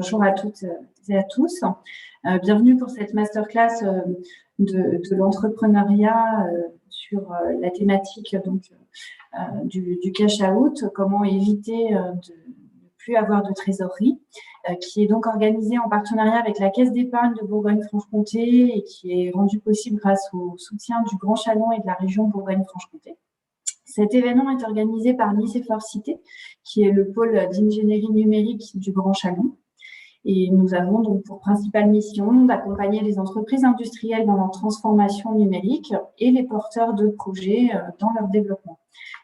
Bonjour à toutes et à tous. Bienvenue pour cette masterclass de l'entrepreneuriat sur la thématique du cash out, comment éviter de ne plus avoir de trésorerie, qui est donc organisée en partenariat avec la Caisse d'épargne de Bourgogne-Franche-Comté et qui est rendue possible grâce au soutien du Grand Chalon et de la région Bourgogne-Franche-Comté. Cet événement est organisé par l'ICFOR-Cité, qui est le pôle d'ingénierie numérique du Grand Chalon. Et nous avons donc pour principale mission d'accompagner les entreprises industrielles dans leur transformation numérique et les porteurs de projets dans leur développement.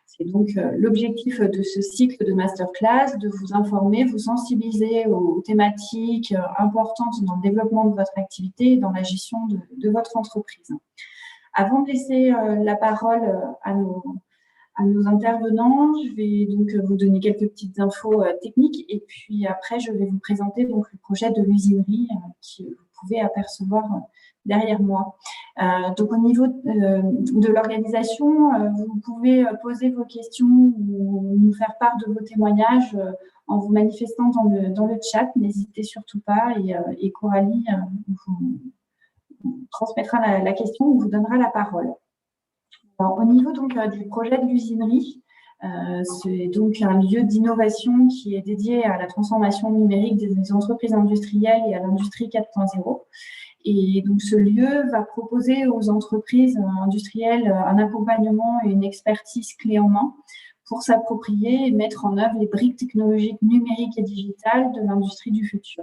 C'est donc l'objectif de ce cycle de masterclass, de vous informer, vous sensibiliser aux thématiques importantes dans le développement de votre activité et dans la gestion de votre entreprise. Avant de laisser la parole à nos intervenants, je vais donc vous donner quelques petites infos techniques et puis après, je vais vous présenter donc le projet de l'usinerie que vous pouvez apercevoir derrière moi. Donc, au niveau de l'organisation, vous pouvez poser vos questions ou nous faire part de vos témoignages en vous manifestant dans le chat. N'hésitez surtout pas et Coralie vous transmettra la question ou vous donnera la parole. Alors, au niveau donc du projet de l'usinerie, c'est donc un lieu d'innovation qui est dédié à la transformation numérique des entreprises industrielles et à l'industrie 4.0. Et donc, ce lieu va proposer aux entreprises industrielles un accompagnement et une expertise clé en main pour s'approprier et mettre en œuvre les briques technologiques numériques et digitales de l'industrie du futur.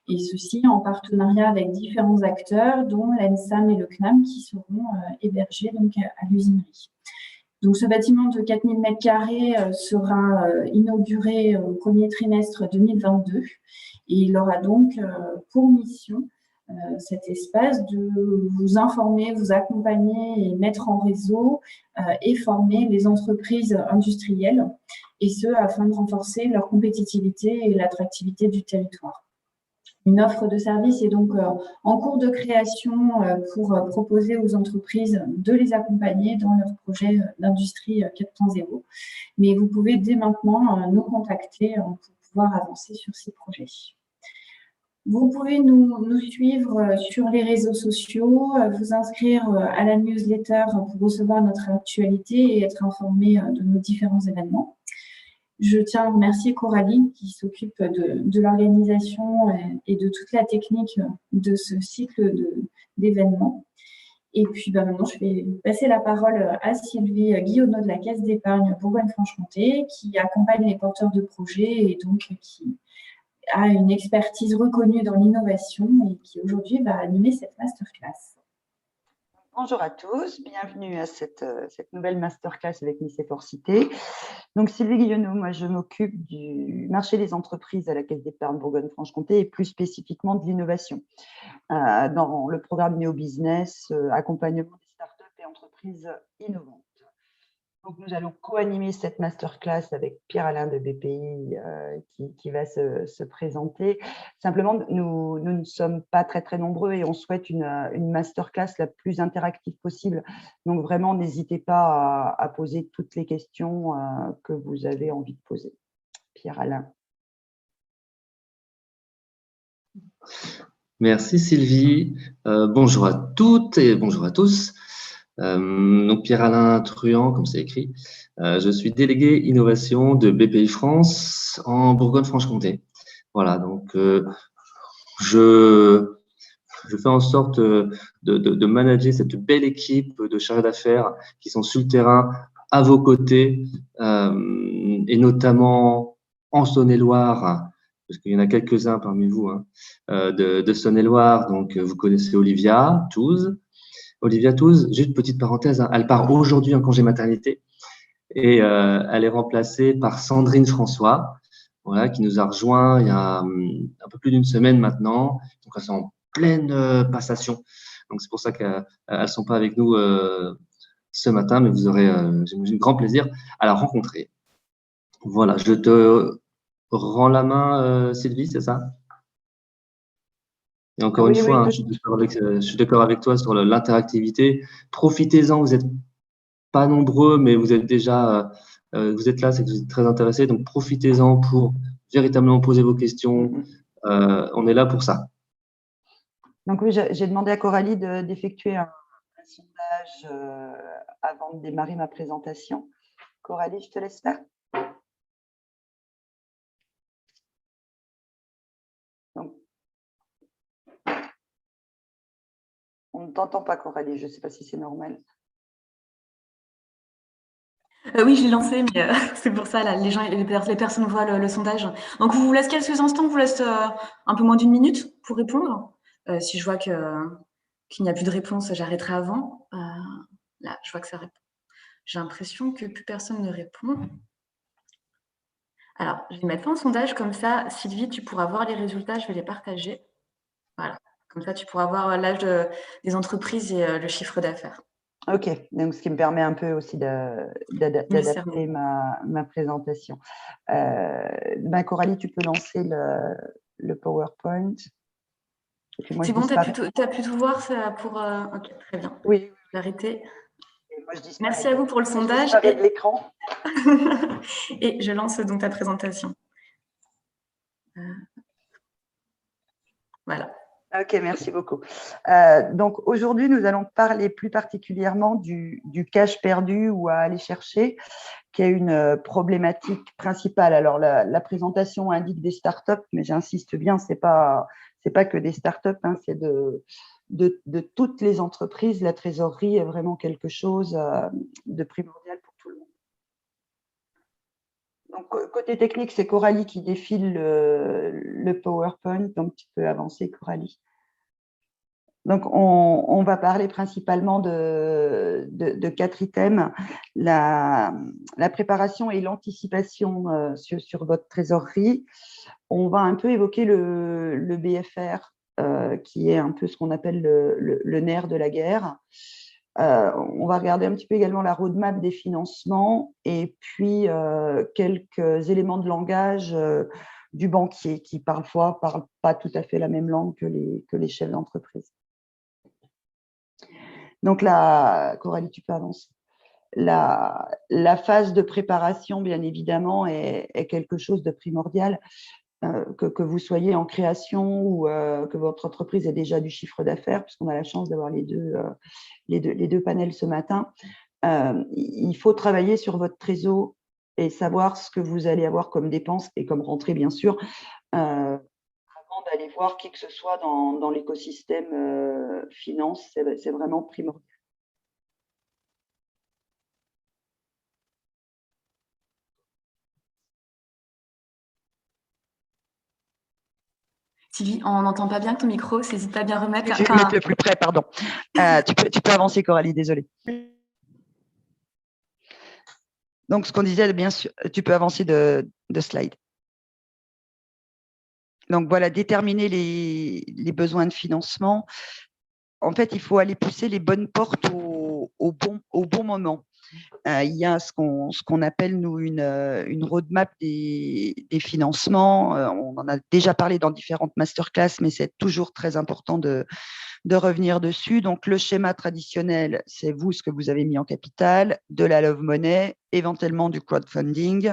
Et ceci en partenariat avec différents acteurs, dont l'ENSAM et le CNAM, qui seront hébergés donc à l'usinerie. Donc, ce bâtiment de 4000 m² sera inauguré au premier trimestre 2022 et il aura donc pour mission cet espace de vous informer, vous accompagner et mettre en réseau et former les entreprises industrielles, et ce afin de renforcer leur compétitivité et l'attractivité du territoire. Une offre de service est donc en cours de création pour proposer aux entreprises de les accompagner dans leur projet d'industrie 4.0. Mais vous pouvez dès maintenant nous contacter pour pouvoir avancer sur ces projets. Vous pouvez nous suivre sur les réseaux sociaux, vous inscrire à la newsletter pour recevoir notre actualité et être informé de nos différents événements. Je tiens à remercier Coralie qui s'occupe de l'organisation et de toute la technique de ce cycle d'événements. Et puis maintenant, je vais passer la parole à Sylvie Guillonneau de la Caisse d'épargne Bourgogne-Franche-Comté qui accompagne les porteurs de projets et donc qui a une expertise reconnue dans l'innovation et qui aujourd'hui va animer cette masterclass. Bonjour à tous, bienvenue à cette nouvelle masterclass avec l'ICFOR-Cité. Donc Sylvie Guillonneau, moi je m'occupe du marché des entreprises à la Caisse d'épargne Bourgogne-Franche-Comté et plus spécifiquement de l'innovation. Dans le programme Néo Business, accompagnement des startups et entreprises innovantes. Donc, nous allons co-animer cette masterclass avec Pierre-Alain de BPI qui va se présenter. Simplement, nous ne sommes pas très nombreux et on souhaite une masterclass la plus interactive possible. Donc, vraiment, n'hésitez pas à poser toutes les questions que vous avez envie de poser. Pierre-Alain. Merci Sylvie. Bonjour à toutes et bonjour à tous. Donc Pierre-Alain Truand, comme c'est écrit. Je suis délégué innovation de BPI France en Bourgogne-Franche-Comté. Voilà, donc je fais en sorte de manager cette belle équipe de chargés d'affaires qui sont sur le terrain à vos côtés et notamment en Saône-et-Loire, parce qu'il y en a quelques-uns parmi vous de Saône-et-Loire. Donc vous connaissez Olivia Touze. Olivia Touze, juste une petite parenthèse, elle part aujourd'hui en congé maternité et elle est remplacée par Sandrine François, voilà, qui nous a rejoint il y a un peu plus d'une semaine maintenant. Donc, elles sont en pleine passation. Donc, c'est pour ça qu'elles ne sont pas avec nous ce matin, mais vous aurez, j'imagine, grand plaisir à la rencontrer. Voilà, je te rends la main, Sylvie, c'est ça ? Et encore une fois, je suis d'accord avec toi sur l'interactivité. Profitez-en, vous n'êtes pas nombreux, mais vous êtes déjà, vous êtes là, c'est que vous êtes très intéressés. Donc, profitez-en pour véritablement poser vos questions, on est là pour ça. Donc oui, j'ai demandé à Coralie d'effectuer un sondage avant de démarrer ma présentation. Coralie, je te laisse faire. Donc, on ne t'entend pas, Coralie. Je ne sais pas si c'est normal. Oui, je l'ai lancé, mais c'est pour ça, là, les personnes voient le sondage. Donc, vous laisse quelques instants, vous laisse un peu moins d'une minute pour répondre. Si je vois qu'il n'y a plus de réponse, j'arrêterai avant. Là, je vois que ça répond. J'ai l'impression que plus personne ne répond. Alors, je vais mettre fin au sondage, comme ça, Sylvie, tu pourras voir les résultats, je vais les partager. Voilà, comme ça, tu pourras voir l'âge des entreprises et le chiffre d'affaires. Ok, donc ce qui me permet un peu aussi d'adapter ma présentation. Coralie, tu peux lancer le PowerPoint. C'est bon, tu as pu tout voir ça pour. Ok, très bien. Oui. L'arrêter. Moi, merci à vous pour le sondage. Je de l'écran. Et je lance donc ta présentation. Voilà. Ok, merci beaucoup. Donc aujourd'hui, nous allons parler plus particulièrement du cash perdu ou à aller chercher, qui est une problématique principale. Alors la présentation indique des startups, mais j'insiste bien, c'est pas que des startups, hein, c'est de toutes les entreprises. La trésorerie est vraiment quelque chose de primordial pour tout le monde. Donc, côté technique, c'est Coralie qui défile le PowerPoint. Donc, tu peux avancer, Coralie. Donc, on va parler principalement de 4 items. La préparation et l'anticipation sur votre trésorerie. On va un peu évoquer le BFR, qui est un peu ce qu'on appelle le nerf de la guerre. On va regarder un petit peu également la roadmap des financements et puis quelques éléments de langage du banquier qui parfois ne parle pas tout à fait la même langue que les chefs d'entreprise. Donc là, Coralie, tu peux avancer. La phase de préparation, bien évidemment, est quelque chose de primordial. Que vous soyez en création ou que votre entreprise ait déjà du chiffre d'affaires, puisqu'on a la chance d'avoir les deux panels ce matin. Il faut travailler sur votre trésor et savoir ce que vous allez avoir comme dépenses et comme rentrée, bien sûr, avant d'aller voir qui que ce soit dans l'écosystème finance. C'est vraiment primordial. Sylvie, on n'entend pas bien ton micro, n'hésite pas à bien remettre. Je vais mettre le plus près, pardon. Tu peux avancer, Coralie, désolée. Donc, ce qu'on disait, bien sûr, tu peux avancer de slide. Donc, voilà, déterminer les besoins de financement. En fait, il faut aller pousser les bonnes portes au bon moment. Il y a ce qu'on appelle, nous, une roadmap des financements. On en a déjà parlé dans différentes masterclass, mais c'est toujours très important de revenir dessus. Donc, le schéma traditionnel, c'est vous, ce que vous avez mis en capital, de la love money, éventuellement du crowdfunding,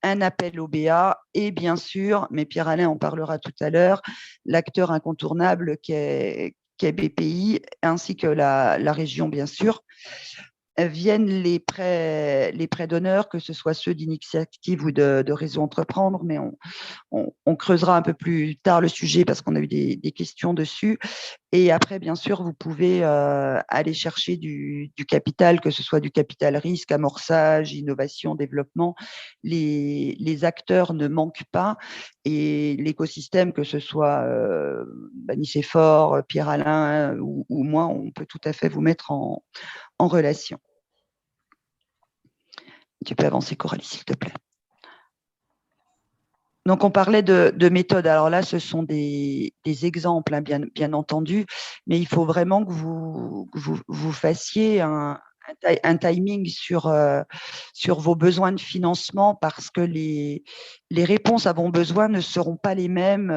un appel au BA et bien sûr, mais Pierre-Alain en parlera tout à l'heure, l'acteur incontournable qui est BPI, ainsi que la région, bien sûr. Viennent les prêts d'honneur, que ce soit ceux d'initiative ou de réseau entreprendre, mais on creusera un peu plus tard le sujet parce qu'on a eu des questions dessus. Et après, bien sûr, vous pouvez aller chercher du capital, que ce soit du capital risque, amorçage, innovation, développement. Les acteurs ne manquent pas et l'écosystème, que ce soit Nicéphore, Pierre-Alain ou moi, on peut tout à fait vous mettre en relation. Tu peux avancer, Coralie, s'il te plaît. Donc, on parlait de méthodes. Alors là, ce sont des exemples, hein, bien entendu, mais il faut vraiment que vous fassiez un timing sur vos besoins de financement parce que les réponses à vos besoins ne seront pas les mêmes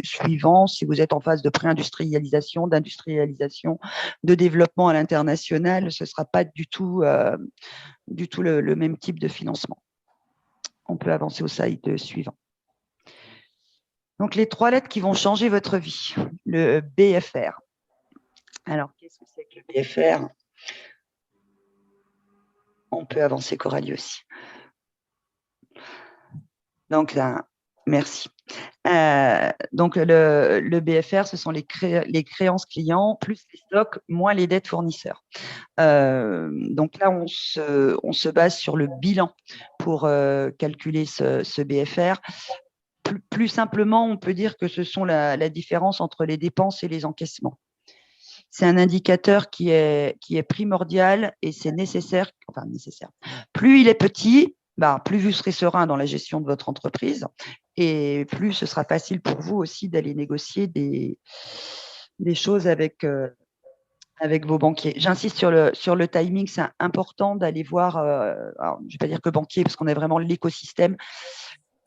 suivant si vous êtes en phase de pré-industrialisation, d'industrialisation, de développement à l'international. Ce ne sera pas du tout le même type de financement. On peut avancer au slide suivant. Donc, les 3 lettres qui vont changer votre vie, le BFR. Alors, qu'est-ce que c'est que le BFR? On peut avancer, Coralie, aussi. Donc, là, merci. Donc, le BFR, ce sont les créances clients, plus les stocks, moins les dettes fournisseurs. Donc là, on se base sur le bilan pour calculer ce BFR. Plus simplement, on peut dire que ce sont la différence entre les dépenses et les encaissements. C'est un indicateur qui est primordial et c'est nécessaire. Plus il est petit, plus vous serez serein dans la gestion de votre entreprise et plus ce sera facile pour vous aussi d'aller négocier des choses avec vos banquiers. J'insiste sur le timing, c'est important d'aller voir, alors, je ne vais pas dire que banquier, parce qu'on est vraiment l'écosystème,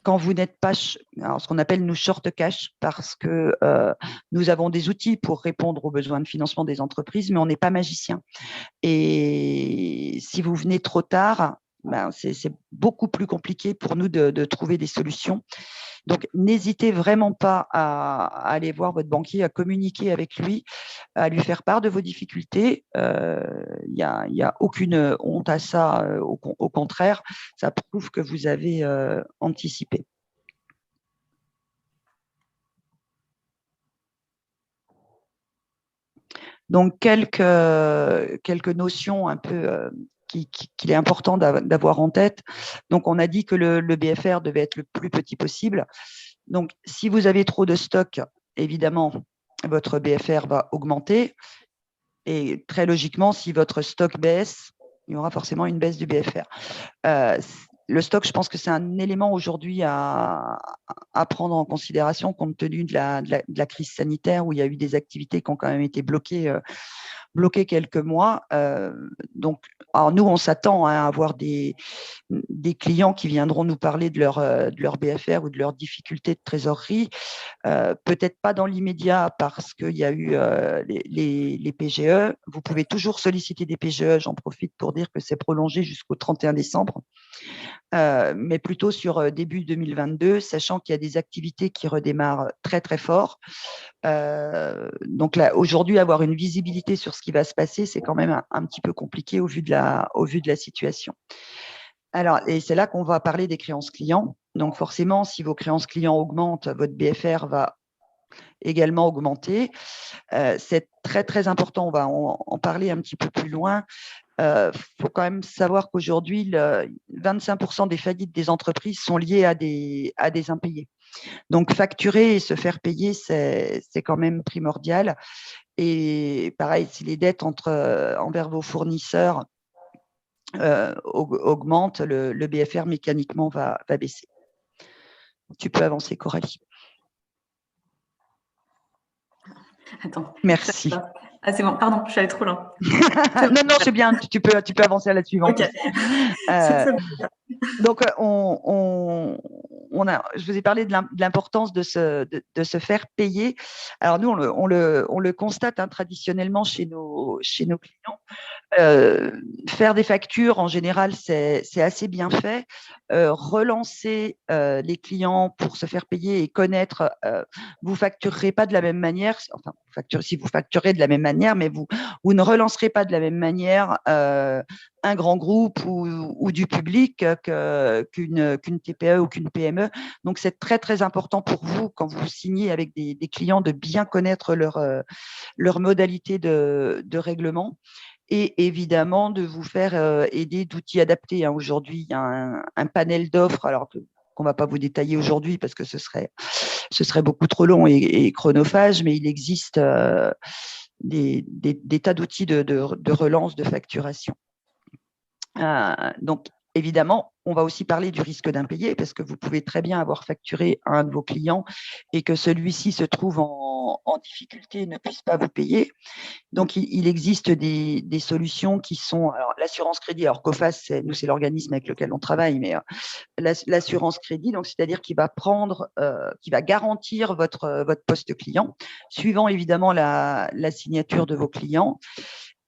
quand vous n'êtes pas, ce qu'on appelle nous short cash, parce que nous avons des outils pour répondre aux besoins de financement des entreprises, mais on n'est pas magicien. Et si vous venez trop tard, c'est beaucoup plus compliqué pour nous de trouver des solutions. Donc, n'hésitez vraiment pas à aller voir votre banquier, à communiquer avec lui, à lui faire part de vos difficultés. Il y a aucune honte à ça. Au contraire, ça prouve que vous avez anticipé. Donc, quelques notions un peu qu'il est important d'avoir en tête. Donc, on a dit que le BFR devait être le plus petit possible. Donc, si vous avez trop de stock, évidemment, votre BFR va augmenter. Et très logiquement, si votre stock baisse, il y aura forcément une baisse du BFR. Le stock, je pense que c'est un élément aujourd'hui à prendre en considération compte tenu de la crise sanitaire où il y a eu des activités qui ont quand même été bloquées quelques mois. Donc, alors nous, on s'attend à avoir des clients qui viendront nous parler de leur BFR ou de leurs difficultés de trésorerie. Peut-être pas dans l'immédiat parce qu'il y a eu les PGE. Vous pouvez toujours solliciter des PGE. J'en profite pour dire que c'est prolongé jusqu'au 31 décembre. Mais plutôt sur début 2022, sachant qu'il y a des activités qui redémarrent très, très fort. Donc là, aujourd'hui, avoir une visibilité sur ce qui va se passer, c'est quand même un petit peu compliqué au vu de la situation. Alors, et c'est là qu'on va parler des créances clients. Donc, forcément, si vos créances clients augmentent, votre BFR va également augmenter. C'est très, très important. On va en parler un petit peu plus loin. Faut quand même savoir qu'aujourd'hui, 25% des faillites des entreprises sont liées à des impayés. Donc, facturer et se faire payer, c'est quand même primordial. Et pareil, si les dettes envers vos fournisseurs augmentent, le BFR mécaniquement va baisser. Tu peux avancer, Coralie. Attends. Merci. Ah, c'est bon, pardon, je suis allée trop loin. non, c'est bien, tu peux avancer à la suivante. Okay. Donc, je vous ai parlé de l'importance de se faire payer. Alors, nous, on le constate traditionnellement chez nos clients. Faire des factures, en général, c'est assez bien fait. Relancer les clients pour se faire payer et connaître, vous facturerez pas de la même manière. Enfin, si vous facturez de la même manière, mais vous ne relancerez pas de la même manière un grand groupe ou du public qu'une TPE ou qu'une PME. Donc, c'est très, très important pour vous, quand vous signez avec des clients, de bien connaître leur modalité de règlement. Et évidemment, de vous faire aider d'outils adaptés. Aujourd'hui, il y a un panel d'offres, alors qu'on ne va pas vous détailler aujourd'hui parce que ce serait beaucoup trop long et chronophage, mais il existe des tas d'outils de relance, de facturation. Donc, évidemment, on va aussi parler du risque d'impayé parce que vous pouvez très bien avoir facturé à un de vos clients et que celui-ci se trouve en difficulté et ne puisse pas vous payer. Donc, il existe des solutions qui sont… Alors, l'assurance crédit, alors COFAS, nous, c'est l'organisme avec lequel on travaille, mais l'assurance crédit, donc c'est-à-dire qu'il va qui va garantir votre poste client, suivant évidemment la signature de vos clients.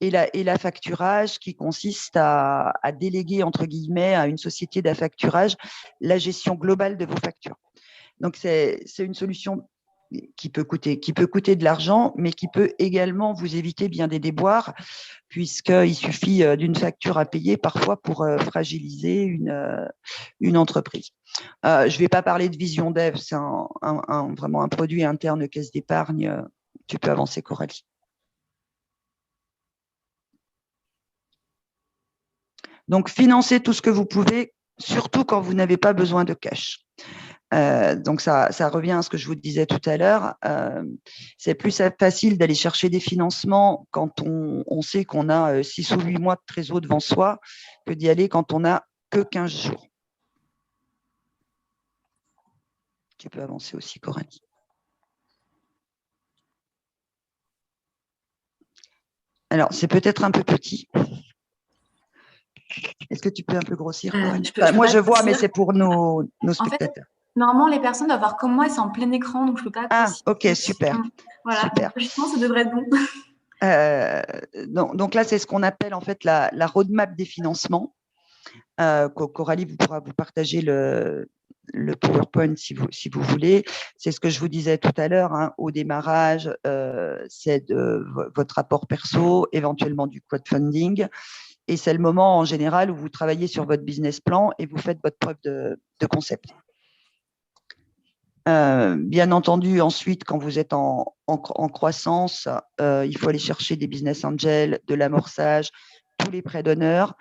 Et la facturage qui consiste à déléguer, entre guillemets, à une société d'affacturage la gestion globale de vos factures. Donc, c'est une solution qui peut coûter de l'argent, mais qui peut également vous éviter bien des déboires, puisqu'il suffit d'une facture à payer parfois pour fragiliser une entreprise. Je ne vais pas parler de Vision Dev, c'est vraiment un produit interne caisse d'épargne. Tu peux avancer, Coralie. Donc, financez tout ce que vous pouvez, surtout quand vous n'avez pas besoin de cash. Donc, ça revient à ce que je vous disais tout à l'heure. C'est plus facile d'aller chercher des financements quand on sait qu'on a 6 ou 8 mois de trésor devant soi que d'y aller quand on n'a que 15 jours. Tu peux avancer aussi, Coralie. Alors, c'est peut-être un peu petit. Est-ce que tu peux un peu grossir, Coralie? Moi, je vois, mais c'est pour nos spectateurs. Normalement, les personnes doivent voir comme moi, c'est en plein écran, donc je ne peux pas. Ah, ok, super. Voilà, super. Logiquement, ça devrait être bon. Donc là, c'est ce qu'on appelle en fait la roadmap des financements. Coralie pourra vous partager le PowerPoint si vous voulez. C'est ce que je vous disais tout à l'heure. Hein, au démarrage, c'est votre rapport perso, éventuellement du crowdfunding. Et c'est le moment en général où vous travaillez sur votre business plan et vous faites votre preuve de concept. Bien entendu, ensuite, quand vous êtes en croissance, il faut aller chercher des business angels, de l'amorçage, tous les prêts d'honneur.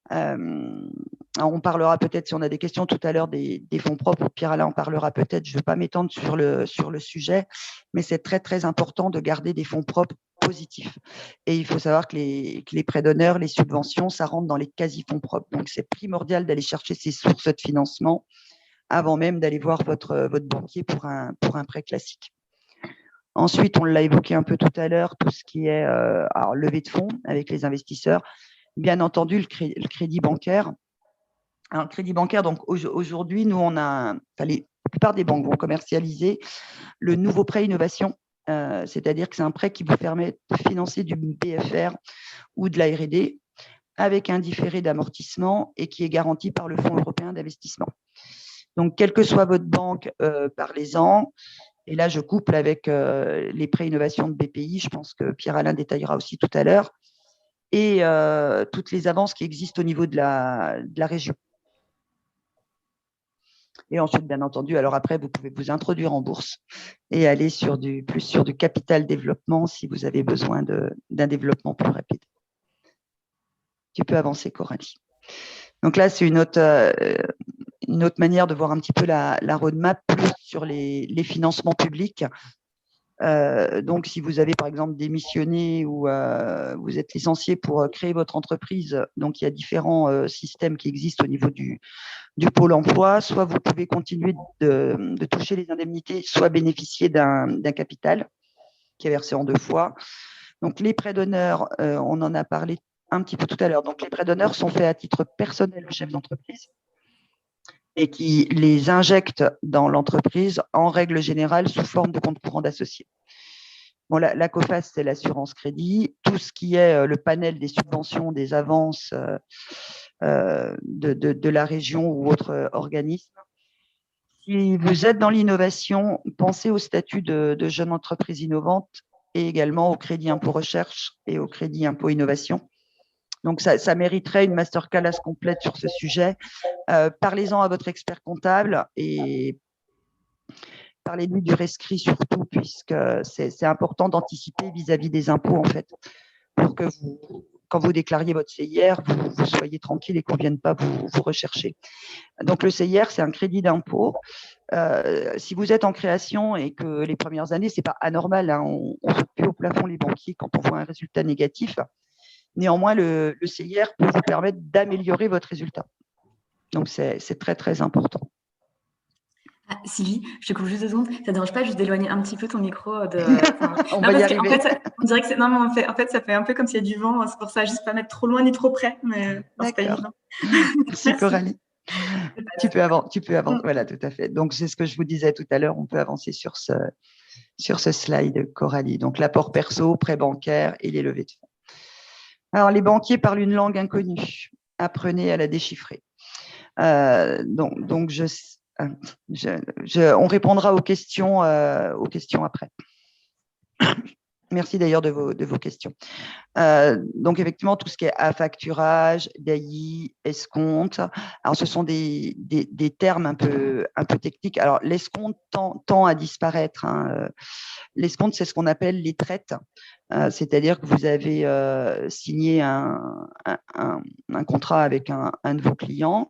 On parlera peut-être, si on a des questions tout à l'heure, des fonds propres. Pierre-Alain en parlera peut-être. Je ne vais pas m'étendre sur le sujet, mais c'est très, très important de garder des fonds propres positifs. Et il faut savoir que les prêts d'honneur, les subventions, ça rentre dans les quasi-fonds propres. Donc, c'est primordial d'aller chercher ces sources de financement avant même d'aller voir votre banquier pour un prêt classique. Ensuite, on l'a évoqué un peu tout à l'heure, tout ce qui est levée de fonds avec les investisseurs. Bien entendu, le crédit bancaire. Alors, le crédit bancaire, donc aujourd'hui, nous, la plupart des banques vont commercialiser le nouveau prêt innovation, c'est-à-dire que c'est un prêt qui vous permet de financer du BFR ou de la R&D avec un différé d'amortissement et qui est garanti par le Fonds européen d'investissement. Donc, quelle que soit votre banque, parlez-en. Et là, je couple avec les prêts innovation de BPI. Je pense que Pierre-Alain détaillera aussi tout à l'heure. Et toutes les avances qui existent au niveau de la région. Et ensuite, bien entendu, alors après, vous pouvez vous introduire en bourse et aller plus sur du capital développement si vous avez besoin d'un développement plus rapide. Tu peux avancer, Coralie. Donc là, c'est une autre manière de voir un petit peu la roadmap plus sur les financements publics. Donc, si vous avez, par exemple, démissionné ou vous êtes licencié pour créer votre entreprise, donc il y a différents systèmes qui existent au niveau du pôle emploi. Soit vous pouvez continuer de toucher les indemnités, soit bénéficier d'un capital qui est versé en 2 fois. Donc, les prêts d'honneur, on en a parlé un petit peu tout à l'heure. Donc, les prêts d'honneur sont faits à titre personnel du chef d'entreprise et qui les injectent dans l'entreprise en règle générale sous forme de compte courant d'associés. Bon, la COFAS, c'est l'assurance crédit. Tout ce qui est le panel des subventions, des avances de la région ou autre organisme. Si vous êtes dans l'innovation, pensez au statut de jeune entreprise innovante et également au crédit impôt recherche et au crédit impôt innovation. Donc, ça mériterait une masterclass complète sur ce sujet. Parlez-en à votre expert comptable et parlez-lui du rescrit surtout, puisque c'est important d'anticiper vis-à-vis des impôts, en fait, pour que quand vous déclariez votre CIR, vous soyez tranquille et qu'on ne vienne pas vous rechercher. Donc, le CIR, c'est un crédit d'impôt. Si vous êtes en création et que les premières années, ce n'est pas anormal, hein, on ne saute plus au plafond les banquiers quand on voit un résultat négatif. Néanmoins, le CIR peut vous permettre d'améliorer votre résultat. Donc, c'est très, très important. Ah, Sylvie, je te coupe juste 2 secondes. Ça ne dérange pas juste d'éloigner un petit peu ton micro de. On va y arriver. En fait, on dirait que c'est. Non, mais en fait, ça fait un peu comme s'il y a du vent. C'est pour ça, juste pas mettre trop loin ni trop près. Mais c'est pas évident. Merci, Coralie. Tu peux avancer. Voilà, tout à fait. Donc, c'est ce que je vous disais tout à l'heure. On peut avancer sur ce slide, Coralie. Donc, l'apport perso, prêt bancaire et les levées de fonds. Alors, les banquiers parlent une langue inconnue. Apprenez à la déchiffrer. Donc On répondra aux questions après. Merci d'ailleurs de vos questions. Donc, effectivement, tout ce qui est affacturage, DAI, escompte, alors ce sont des termes un peu techniques. Alors, l'escompte tend à disparaître. Hein. L'escompte, c'est ce qu'on appelle les traites, c'est-à-dire que vous avez signé un contrat avec un de vos clients.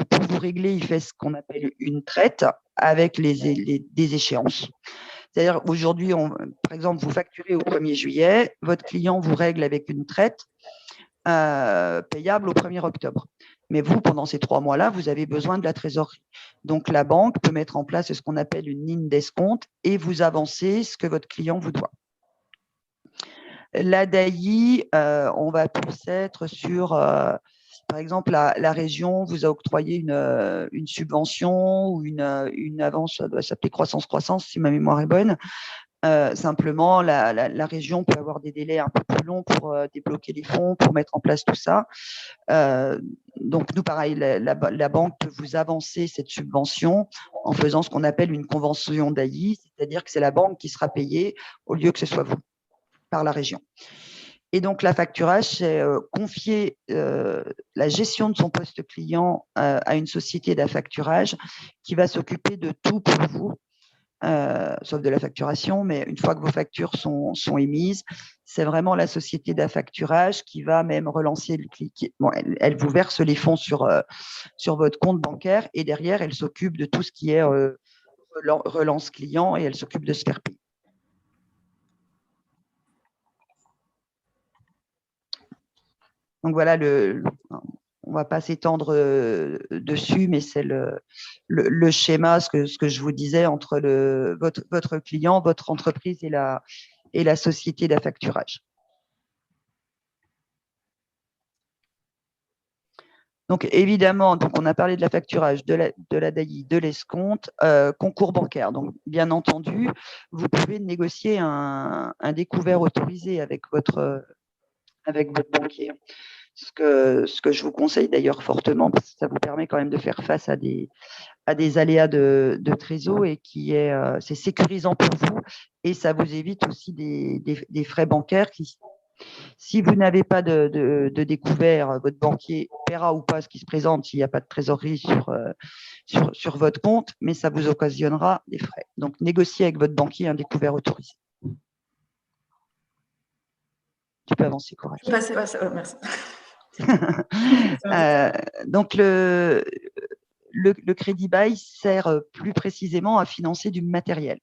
Pour vous régler, il fait ce qu'on appelle une traite avec des échéances. C'est-à-dire aujourd'hui, par exemple, vous facturez au 1er juillet, votre client vous règle avec une traite payable au 1er octobre. Mais vous, pendant ces 3 mois-là, vous avez besoin de la trésorerie. Donc, la banque peut mettre en place ce qu'on appelle une ligne d'escompte et vous avancer ce que votre client vous doit. La DAI, on va plus être sur, par exemple, la région vous a octroyé une subvention ou une avance, ça doit s'appeler croissance, si ma mémoire est bonne. Simplement, la région peut avoir des délais un peu plus longs pour débloquer les fonds, pour mettre en place tout ça. Donc, nous, pareil, la banque peut vous avancer cette subvention en faisant ce qu'on appelle une convention DAI, c'est-à-dire que c'est la banque qui sera payée au lieu que ce soit vous, par la région. Et donc, l'affacturage, c'est confier la gestion de son poste client à une société d'affacturage qui va s'occuper de tout pour vous, sauf de la facturation, mais une fois que vos factures sont émises, c'est vraiment la société d'affacturage qui va même relancer le client. Bon, elle vous verse les fonds sur votre compte bancaire et derrière, elle s'occupe de tout ce qui est relance client et elle s'occupe de se faire payer. Donc voilà, on ne va pas s'étendre dessus, mais c'est le schéma, ce que je vous disais, entre votre client, votre entreprise et la société d'affacturage. Donc évidemment, on a parlé de l'affacturage, de la DAI, de l'escompte, concours bancaire. Donc bien entendu, vous pouvez négocier un découvert autorisé avec votre banquier. Ce que je vous conseille d'ailleurs fortement, parce que ça vous permet quand même de faire face à des aléas de trésor et c'est sécurisant pour vous et ça vous évite aussi des frais bancaires qui, si vous n'avez pas de découvert, votre banquier paiera ou pas ce qui se présente s'il n'y a pas de trésorerie sur votre compte, mais ça vous occasionnera des frais. Donc, négociez avec votre banquier un découvert autorisé. Tu peux avancer, Coralie. Merci. Donc, le crédit bail sert plus précisément à financer du matériel.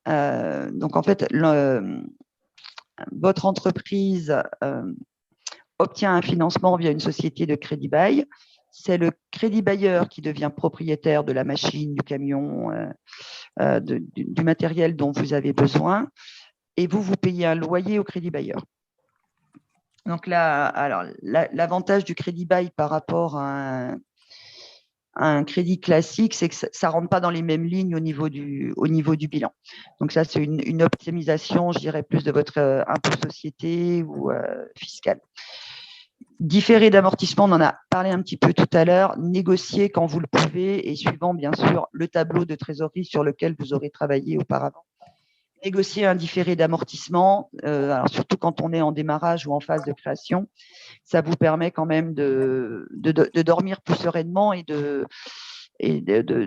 Donc, en fait, votre entreprise obtient un financement via une société de crédit bail. C'est le crédit bailleur qui devient propriétaire de la machine, du camion, du matériel dont vous avez besoin. Et vous payez un loyer au crédit bailleur. Donc là, alors l'avantage du crédit bail par rapport à un crédit classique, c'est que ça ne rentre pas dans les mêmes lignes au niveau du bilan. Donc ça, c'est une optimisation, je dirais, plus de votre impôt société ou fiscal. Différé d'amortissement, on en a parlé un petit peu tout à l'heure, négocier quand vous le pouvez et suivant bien sûr le tableau de trésorerie sur lequel vous aurez travaillé auparavant. Négocier un différé d'amortissement, alors surtout quand on est en démarrage ou en phase de création, ça vous permet quand même de dormir plus sereinement et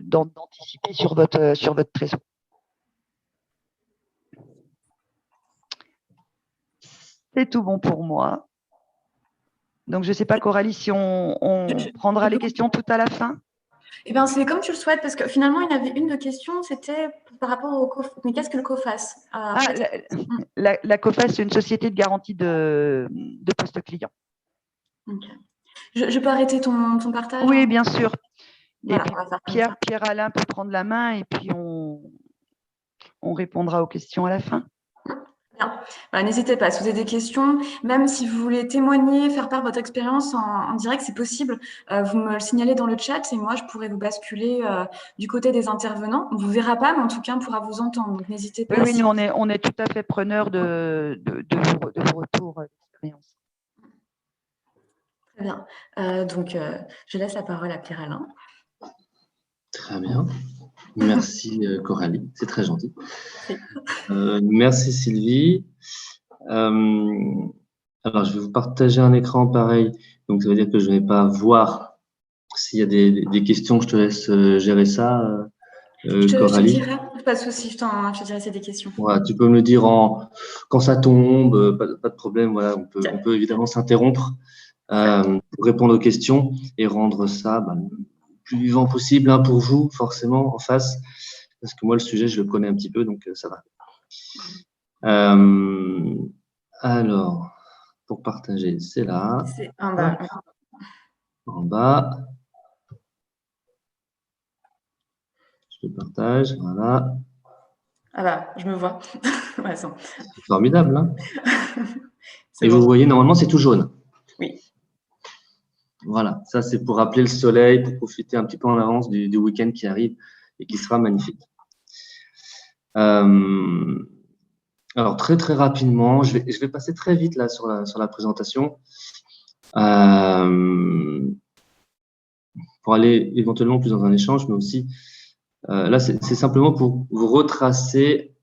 d'anticiper sur votre trésor. C'est tout bon pour moi. Donc, je ne sais pas, Coralie, si on prendra les questions tout à la fin. Eh bien, c'est comme tu le souhaites, parce que finalement, il y en avait une de questions, c'était par rapport au COFAS. Mais qu'est-ce que le COFAS? La COFAS, c'est une société de garantie de poste client. Okay. Je peux arrêter ton partage? Oui, bien sûr. Voilà, Pierre-Alain peut prendre la main et puis on répondra aux questions à la fin. Bien. Voilà, n'hésitez pas, si vous avez des questions, même si vous voulez témoigner, faire part de votre expérience en direct, c'est possible. Vous me le signalez dans le chat et moi, je pourrais vous basculer du côté des intervenants. On ne vous verra pas, mais en tout cas, on pourra vous entendre. Donc, n'hésitez pas. Oui, nous, on est tout à fait preneurs de vos retours d'expérience. Très bien. Donc, je laisse la parole à Pierre-Alain. Très bien. Merci Coralie, c'est très gentil. Merci Sylvie. Alors, je vais vous partager un écran pareil. Donc, ça veut dire que je ne vais pas voir s'il y a des questions. Je te laisse gérer ça, Je te Coralie. dirai, pas de souci, je te dirai si des questions. Voilà, tu peux me le dire quand ça tombe, pas de problème. Voilà, on peut évidemment s'interrompre pour répondre aux questions et rendre ça le plus vivant possible pour vous, forcément, en face. Parce que moi, le sujet, je le connais un petit peu, donc ça va. Alors, pour partager, c'est là. C'est en bas. En bas. Je partage, voilà. Ah bah, je me vois. Ouais, c'est formidable, hein. Et bon. vous voyez, normalement, c'est tout jaune. Oui. Voilà, ça c'est pour rappeler le soleil, pour profiter un petit peu en avance du week-end qui arrive et qui sera magnifique. Alors, très très rapidement, je vais passer très vite là sur la présentation pour aller éventuellement plus dans un échange, mais aussi là, c'est simplement pour vous retracer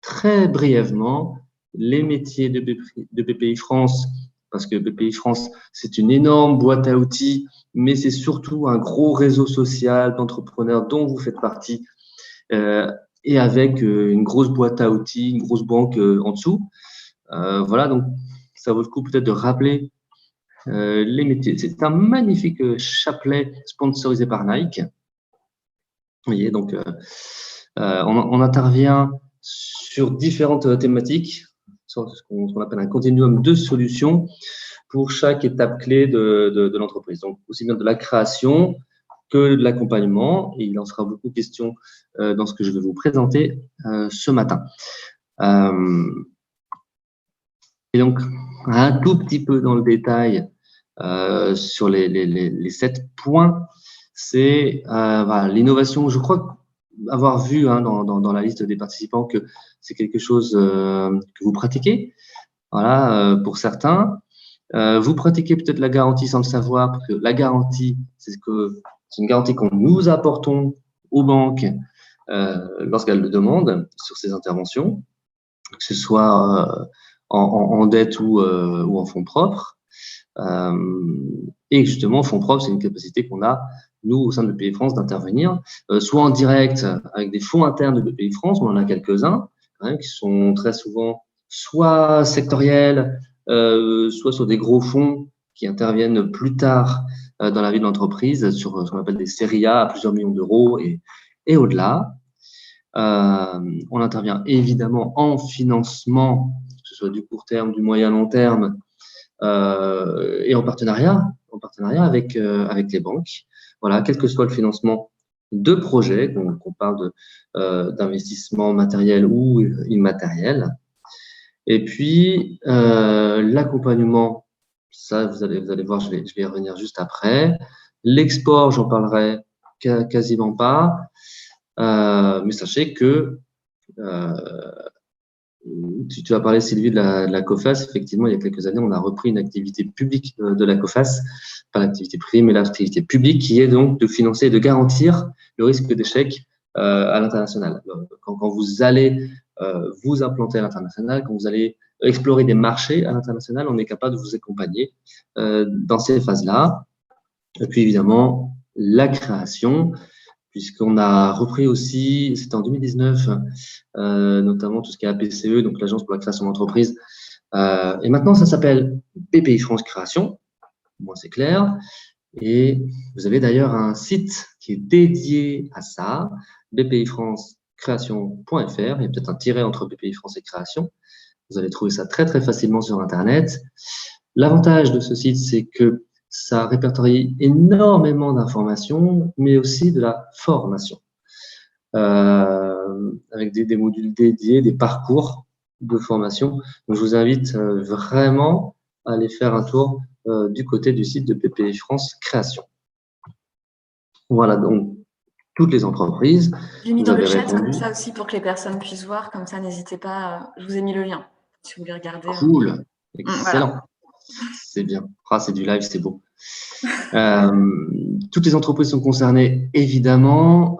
très brièvement les métiers de BPI France, parce que BPI France, c'est une énorme boîte à outils, mais c'est surtout un gros réseau social d'entrepreneurs dont vous faites partie, et avec une grosse boîte à outils, une grosse banque en dessous. Voilà, donc ça vaut le coup peut-être de rappeler les métiers. C'est un magnifique chapelet sponsorisé par Nike. Vous voyez, donc on intervient sur différentes thématiques, sur ce qu'on appelle un continuum de solutions pour chaque étape clé de l'entreprise. Donc, aussi bien de la création que de l'accompagnement. Et il en sera beaucoup question dans ce que je vais vous présenter ce matin. Et donc, un tout petit peu dans le détail sur les 7 points, c'est l'innovation. Je crois avoir vu dans la liste des participants que c'est quelque chose que vous pratiquez. Voilà, pour certains. Vous pratiquez peut-être la garantie sans le savoir, parce que la garantie, c'est une garantie qu'on nous apportons aux banques lorsqu'elles le demandent sur ces interventions, que ce soit en dette ou en fonds propres. Et justement, fonds propres, c'est une capacité qu'on a, nous, au sein de BPI France, d'intervenir, soit en direct avec des fonds internes de BPI France, on en a quelques-uns, qui sont très souvent soit sectoriels, soit sur des gros fonds qui interviennent plus tard dans la vie de l'entreprise, sur ce qu'on appelle des séries A à plusieurs millions d'euros et au-delà. On intervient évidemment en financement, que ce soit du court terme, du moyen long terme, et en partenariat avec les banques. Voilà, quel que soit le financement de projets, qu'on parle d'investissement matériel ou immatériel. Et puis, l'accompagnement, ça, vous allez voir, je vais y revenir juste après. L'export, j'en parlerai quasiment pas. Mais sachez que tu as parlé, Sylvie, de la COFAS. Effectivement, il y a quelques années, on a repris une activité publique de la COFAS, pas l'activité privée, mais l'activité publique, qui est donc de financer et de garantir le risque d'échec à l'international. Quand vous allez vous implanter à l'international, quand vous allez explorer des marchés à l'international, on est capable de vous accompagner dans ces phases-là. Et puis, évidemment, la création, puisqu'on a repris aussi, c'était en 2019, notamment tout ce qui est APCE, donc l'Agence pour la création d'entreprise. Et maintenant, ça s'appelle BPI France Création. Moi, c'est clair. Et vous avez d'ailleurs un site qui est dédié à ça, bpifrancecreation.fr. Il y a peut-être un tiret entre BPI France et Création. Vous allez trouver ça très, très facilement sur Internet. L'avantage de ce site, c'est que ça répertorie énormément d'informations, mais aussi de la formation, avec des modules dédiés, des parcours de formation. Donc, je vous invite vraiment à aller faire un tour du côté du site de BPI France Création. Voilà, donc, toutes les entreprises. J'ai mis dans le chat comme ça aussi pour que les personnes puissent voir, comme ça, n'hésitez pas. Je vous ai mis le lien, si vous voulez regarder. Cool, excellent. Voilà. C'est bien. C'est du live, c'est beau. Toutes les entreprises sont concernées, évidemment.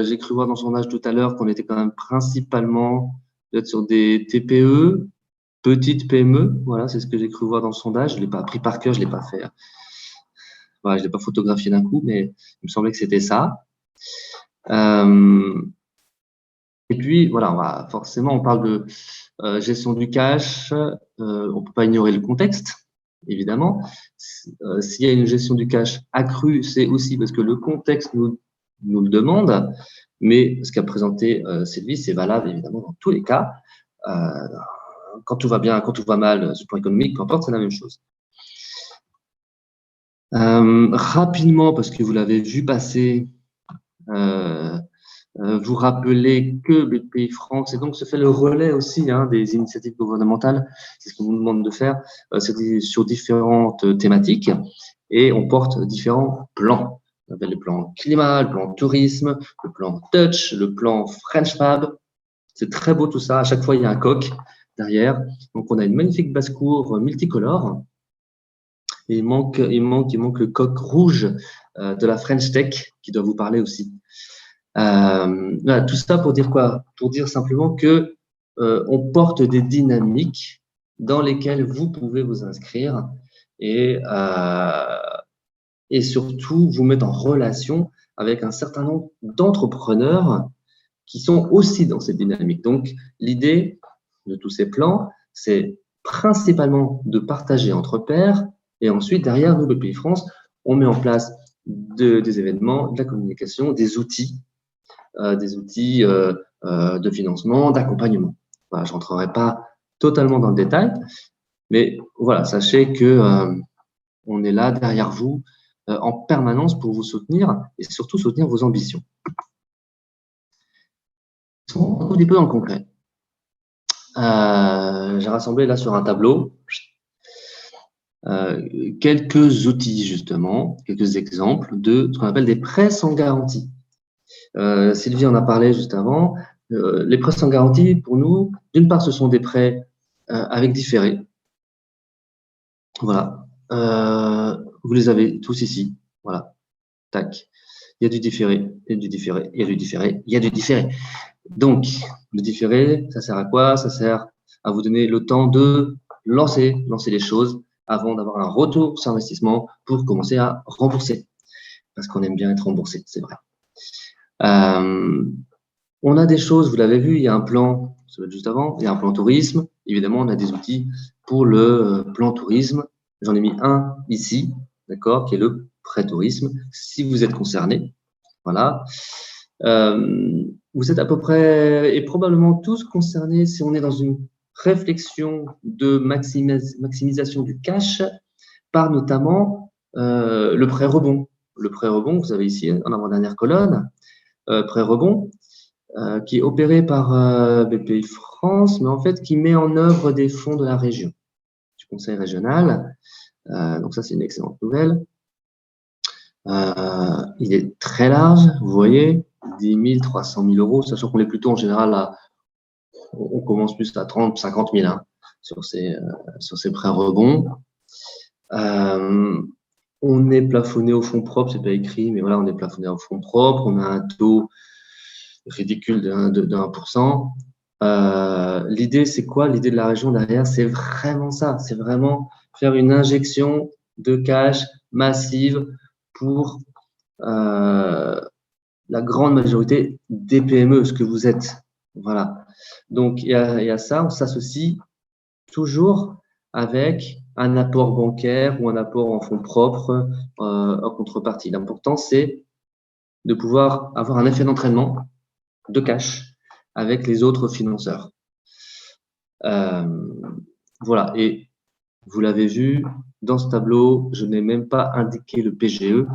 J'ai cru voir dans son sondage tout à l'heure qu'on était quand même principalement peut-être sur des TPE, petites PME. Voilà, c'est ce que j'ai cru voir dans le sondage. Je l'ai pas appris par cœur, je l'ai pas fait. Voilà, je l'ai pas photographié d'un coup, mais il me semblait que c'était ça. Et puis, voilà, forcément, on parle de gestion du cash. On peut pas ignorer le contexte, évidemment. S'il y a une gestion du cash accrue, c'est aussi parce que le contexte nous le demande. Mais ce qu'a présenté Sylvie, c'est valable, évidemment, dans tous les cas. Quand tout va bien, quand tout va mal, sur le plan économique, peu importe, c'est la même chose. Rapidement, parce que vous l'avez vu passer, vous rappelez que BPI France, et donc se fait le relais aussi des initiatives gouvernementales, c'est ce qu'on vous demande de faire, c'est sur différentes thématiques, et on porte différents plans. On appelle le plan climat, le plan tourisme, le plan touch, le plan French Fab. C'est très beau tout ça, à chaque fois il y a un coq derrière. Donc on a une magnifique basse-cour multicolore. Et il manque le coq rouge de la French Tech qui doit vous parler aussi. Voilà, tout ça pour dire quoi? Pour dire simplement que on porte des dynamiques dans lesquelles vous pouvez vous inscrire et surtout vous mettre en relation avec un certain nombre d'entrepreneurs qui sont aussi dans cette dynamique. Donc, l'idée de tous ces plans, c'est principalement de partager entre pairs et ensuite, derrière nous, BPI France, on met en place des événements, de la communication, des outils de financement, d'accompagnement. Voilà, je ne rentrerai pas totalement dans le détail, mais voilà, sachez que on est là derrière vous en permanence pour vous soutenir et surtout soutenir vos ambitions. Un petit peu dans le concret. J'ai rassemblé là sur un tableau quelques outils justement, quelques exemples de ce qu'on appelle des prêts sans garantie. Sylvie en a parlé juste avant. Les prêts sans garantie, pour nous, d'une part, ce sont des prêts avec différé. Voilà. Vous les avez tous ici. Voilà. Tac. Il y a du différé, il y a du différé, il y a du différé, il y a du différé. Donc, le différé, ça sert à quoi? Ça sert à vous donner le temps de lancer les choses avant d'avoir un retour sur investissement pour commencer à rembourser. Parce qu'on aime bien être remboursé, c'est vrai. On a des choses, vous l'avez vu, il y a un plan, ça va être juste avant, il y a un plan tourisme. Évidemment, on a des outils pour le plan tourisme. J'en ai mis un ici, d'accord, qui est le prêt tourisme. Si vous êtes concerné, voilà. Vous êtes à peu près et probablement tous concernés si on est dans une réflexion de maximisation du cash par notamment le prêt rebond. Le prêt rebond, vous avez ici en avant-dernière colonne, prêt rebond, qui est opéré par BPI France, mais en fait qui met en œuvre des fonds de la région, du conseil régional. Donc ça, c'est une excellente nouvelle. Il est très large, vous voyez, 10 000, 300 000 euros, sachant qu'on est plutôt en général à, on commence plus à 30, 50 000 sur ces prêts rebonds. On est plafonné au fonds propre, c'est pas écrit, mais voilà, on est plafonné au fonds propre. On a un taux ridicule de 1%. L'idée, c'est quoi? L'idée de la région derrière, c'est vraiment ça. C'est vraiment faire une injection de cash massive pour la grande majorité des PME, ce que vous êtes. Voilà. Donc, il y a ça. On s'associe toujours avec un apport bancaire ou un apport en fonds propres en contrepartie. L'important, c'est de pouvoir avoir un effet d'entraînement de cash avec les autres financeurs. Voilà. Et vous l'avez vu, dans ce tableau, je n'ai même pas indiqué le PGE,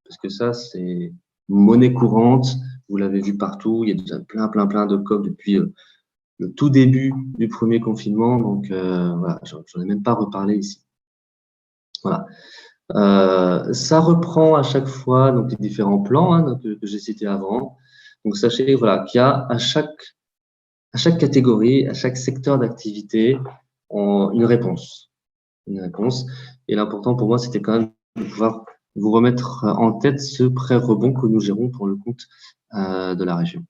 parce que ça, c'est monnaie courante. Vous l'avez vu partout. Il y a déjà plein de codes depuis le tout début du premier confinement. Donc, voilà, j'en ai même pas reparlé ici. Voilà. Ça reprend à chaque fois donc, les différents plans que j'ai cités avant. Donc, sachez voilà, qu'il y a à chaque catégorie, à chaque secteur d'activité, une réponse. Et l'important pour moi, c'était quand même de pouvoir vous remettre en tête ce prêt rebond que nous gérons pour le compte de la région.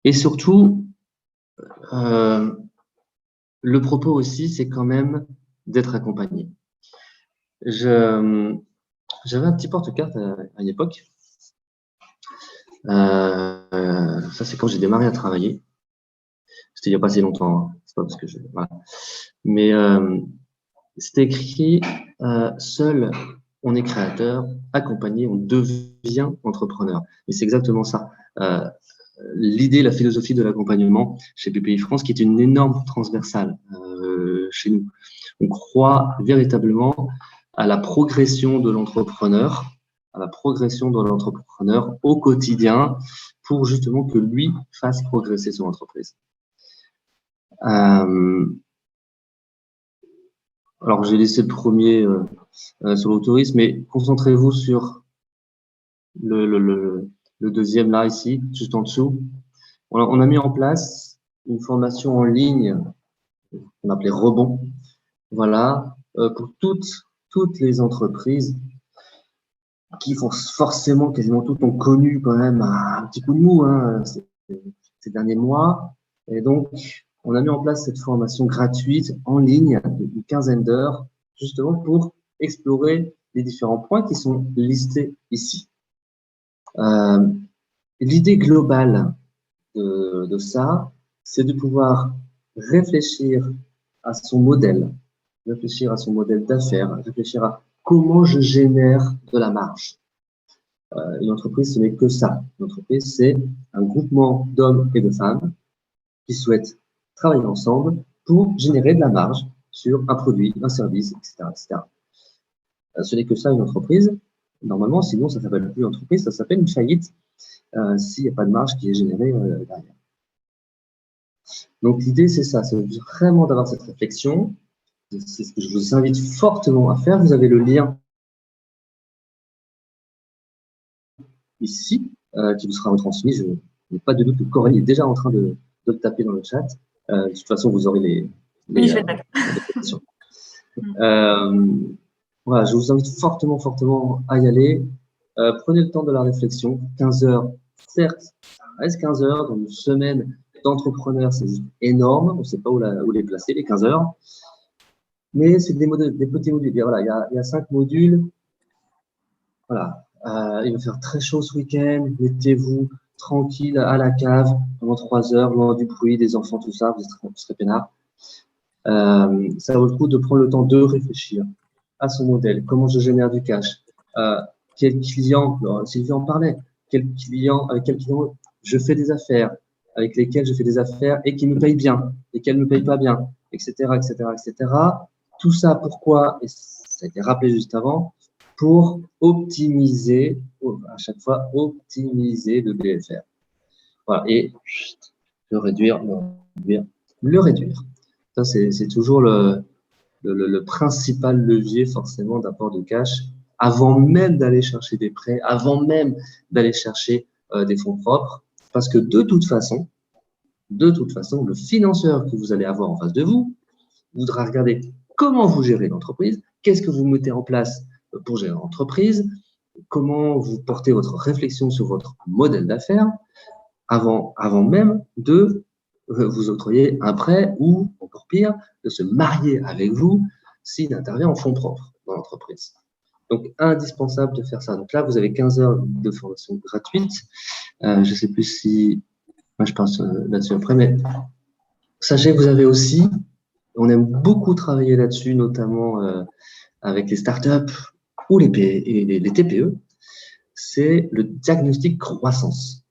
Et surtout, le propos aussi, c'est quand même d'être accompagné. J'avais un petit porte-carte à une époque. Ça, c'est quand j'ai démarré à travailler. C'était il n'y a pas si longtemps. Hein. C'est pas parce que voilà. Mais c'était écrit seul on est créateur, accompagné, on devient entrepreneur. Et c'est exactement ça. L'idée, la philosophie de l'accompagnement chez BPI France, qui est une énorme transversale chez nous. On croit véritablement à la progression de l'entrepreneur, au quotidien pour justement que lui fasse progresser son entreprise. Alors, j'ai laissé le premier sur l'autorisme, mais concentrez-vous sur le deuxième là, ici, juste en dessous. On a mis en place une formation en ligne qu'on appelait Rebond. Voilà, pour toutes les entreprises qui forcément, quasiment toutes, ont connu quand même un petit coup de mou hein, ces derniers mois. Et donc, on a mis en place cette formation gratuite en ligne d'une quinzaine d'heures, justement pour explorer les différents points qui sont listés ici. L'idée globale de ça, c'est de pouvoir réfléchir à son modèle d'affaires, réfléchir à comment je génère de la marge. Une entreprise, ce n'est que ça. Une entreprise, c'est un groupement d'hommes et de femmes qui souhaitent travailler ensemble pour générer de la marge sur un produit, un service, etc. etc. Ce n'est que ça, une entreprise. Normalement, sinon, ça ne s'appelle plus une entreprise, ça s'appelle une faillite s'il n'y a pas de marge qui est générée derrière. Donc, l'idée, c'est ça, c'est vraiment d'avoir cette réflexion. C'est ce que je vous invite fortement à faire. Vous avez le lien ici qui vous sera retransmis. Je n'ai pas de doute que Coralie est déjà en train de le taper dans le chat. De toute façon, vous aurez les questions. Voilà, je vous invite fortement à y aller. Prenez le temps de la réflexion. 15 heures, certes, ça reste 15 heures dans une semaine d'entrepreneur, c'est juste énorme. On ne sait pas où les placer, les 15 heures. Mais c'est des petits modules. Voilà, il y a 5 modules. Voilà. Il va faire très chaud ce week-end. Mettez-vous tranquille à la cave pendant 3 heures, loin du bruit des enfants, tout ça. Vous serez peinard. Ça vaut le coup de prendre le temps de réfléchir à son modèle. Comment je génère du cash? Quel client, Sylvie en parlait, avec quel client je fais des affaires, avec lesquels je fais des affaires et qui me payent bien, et qui ne me payent pas bien, etc., etc., etc. Tout ça, pourquoi? Et ça a été rappelé juste avant, pour optimiser, à chaque fois, optimiser le BFR. Voilà, et le réduire. Ça, c'est toujours le principal levier, forcément, d'apport de cash, avant même d'aller chercher des prêts, avant même d'aller chercher des fonds propres, parce que de toute façon, le financeur que vous allez avoir en face de vous voudra regarder comment vous gérez l'entreprise, qu'est-ce que vous mettez en place pour gérer l'entreprise, comment vous portez votre réflexion sur votre modèle d'affaires, avant même de vous octroyer un prêt ou, encore pire, de se marier avec vous s'il intervient en fonds propres dans l'entreprise. Donc, indispensable de faire ça. Donc là, vous avez 15 heures de formation gratuite. Je ne sais plus si… Moi, je pense là-dessus après, mais sachez que vous avez aussi… On aime beaucoup travailler là-dessus, notamment avec les startups ou les TPE. C'est le diagnostic croissance.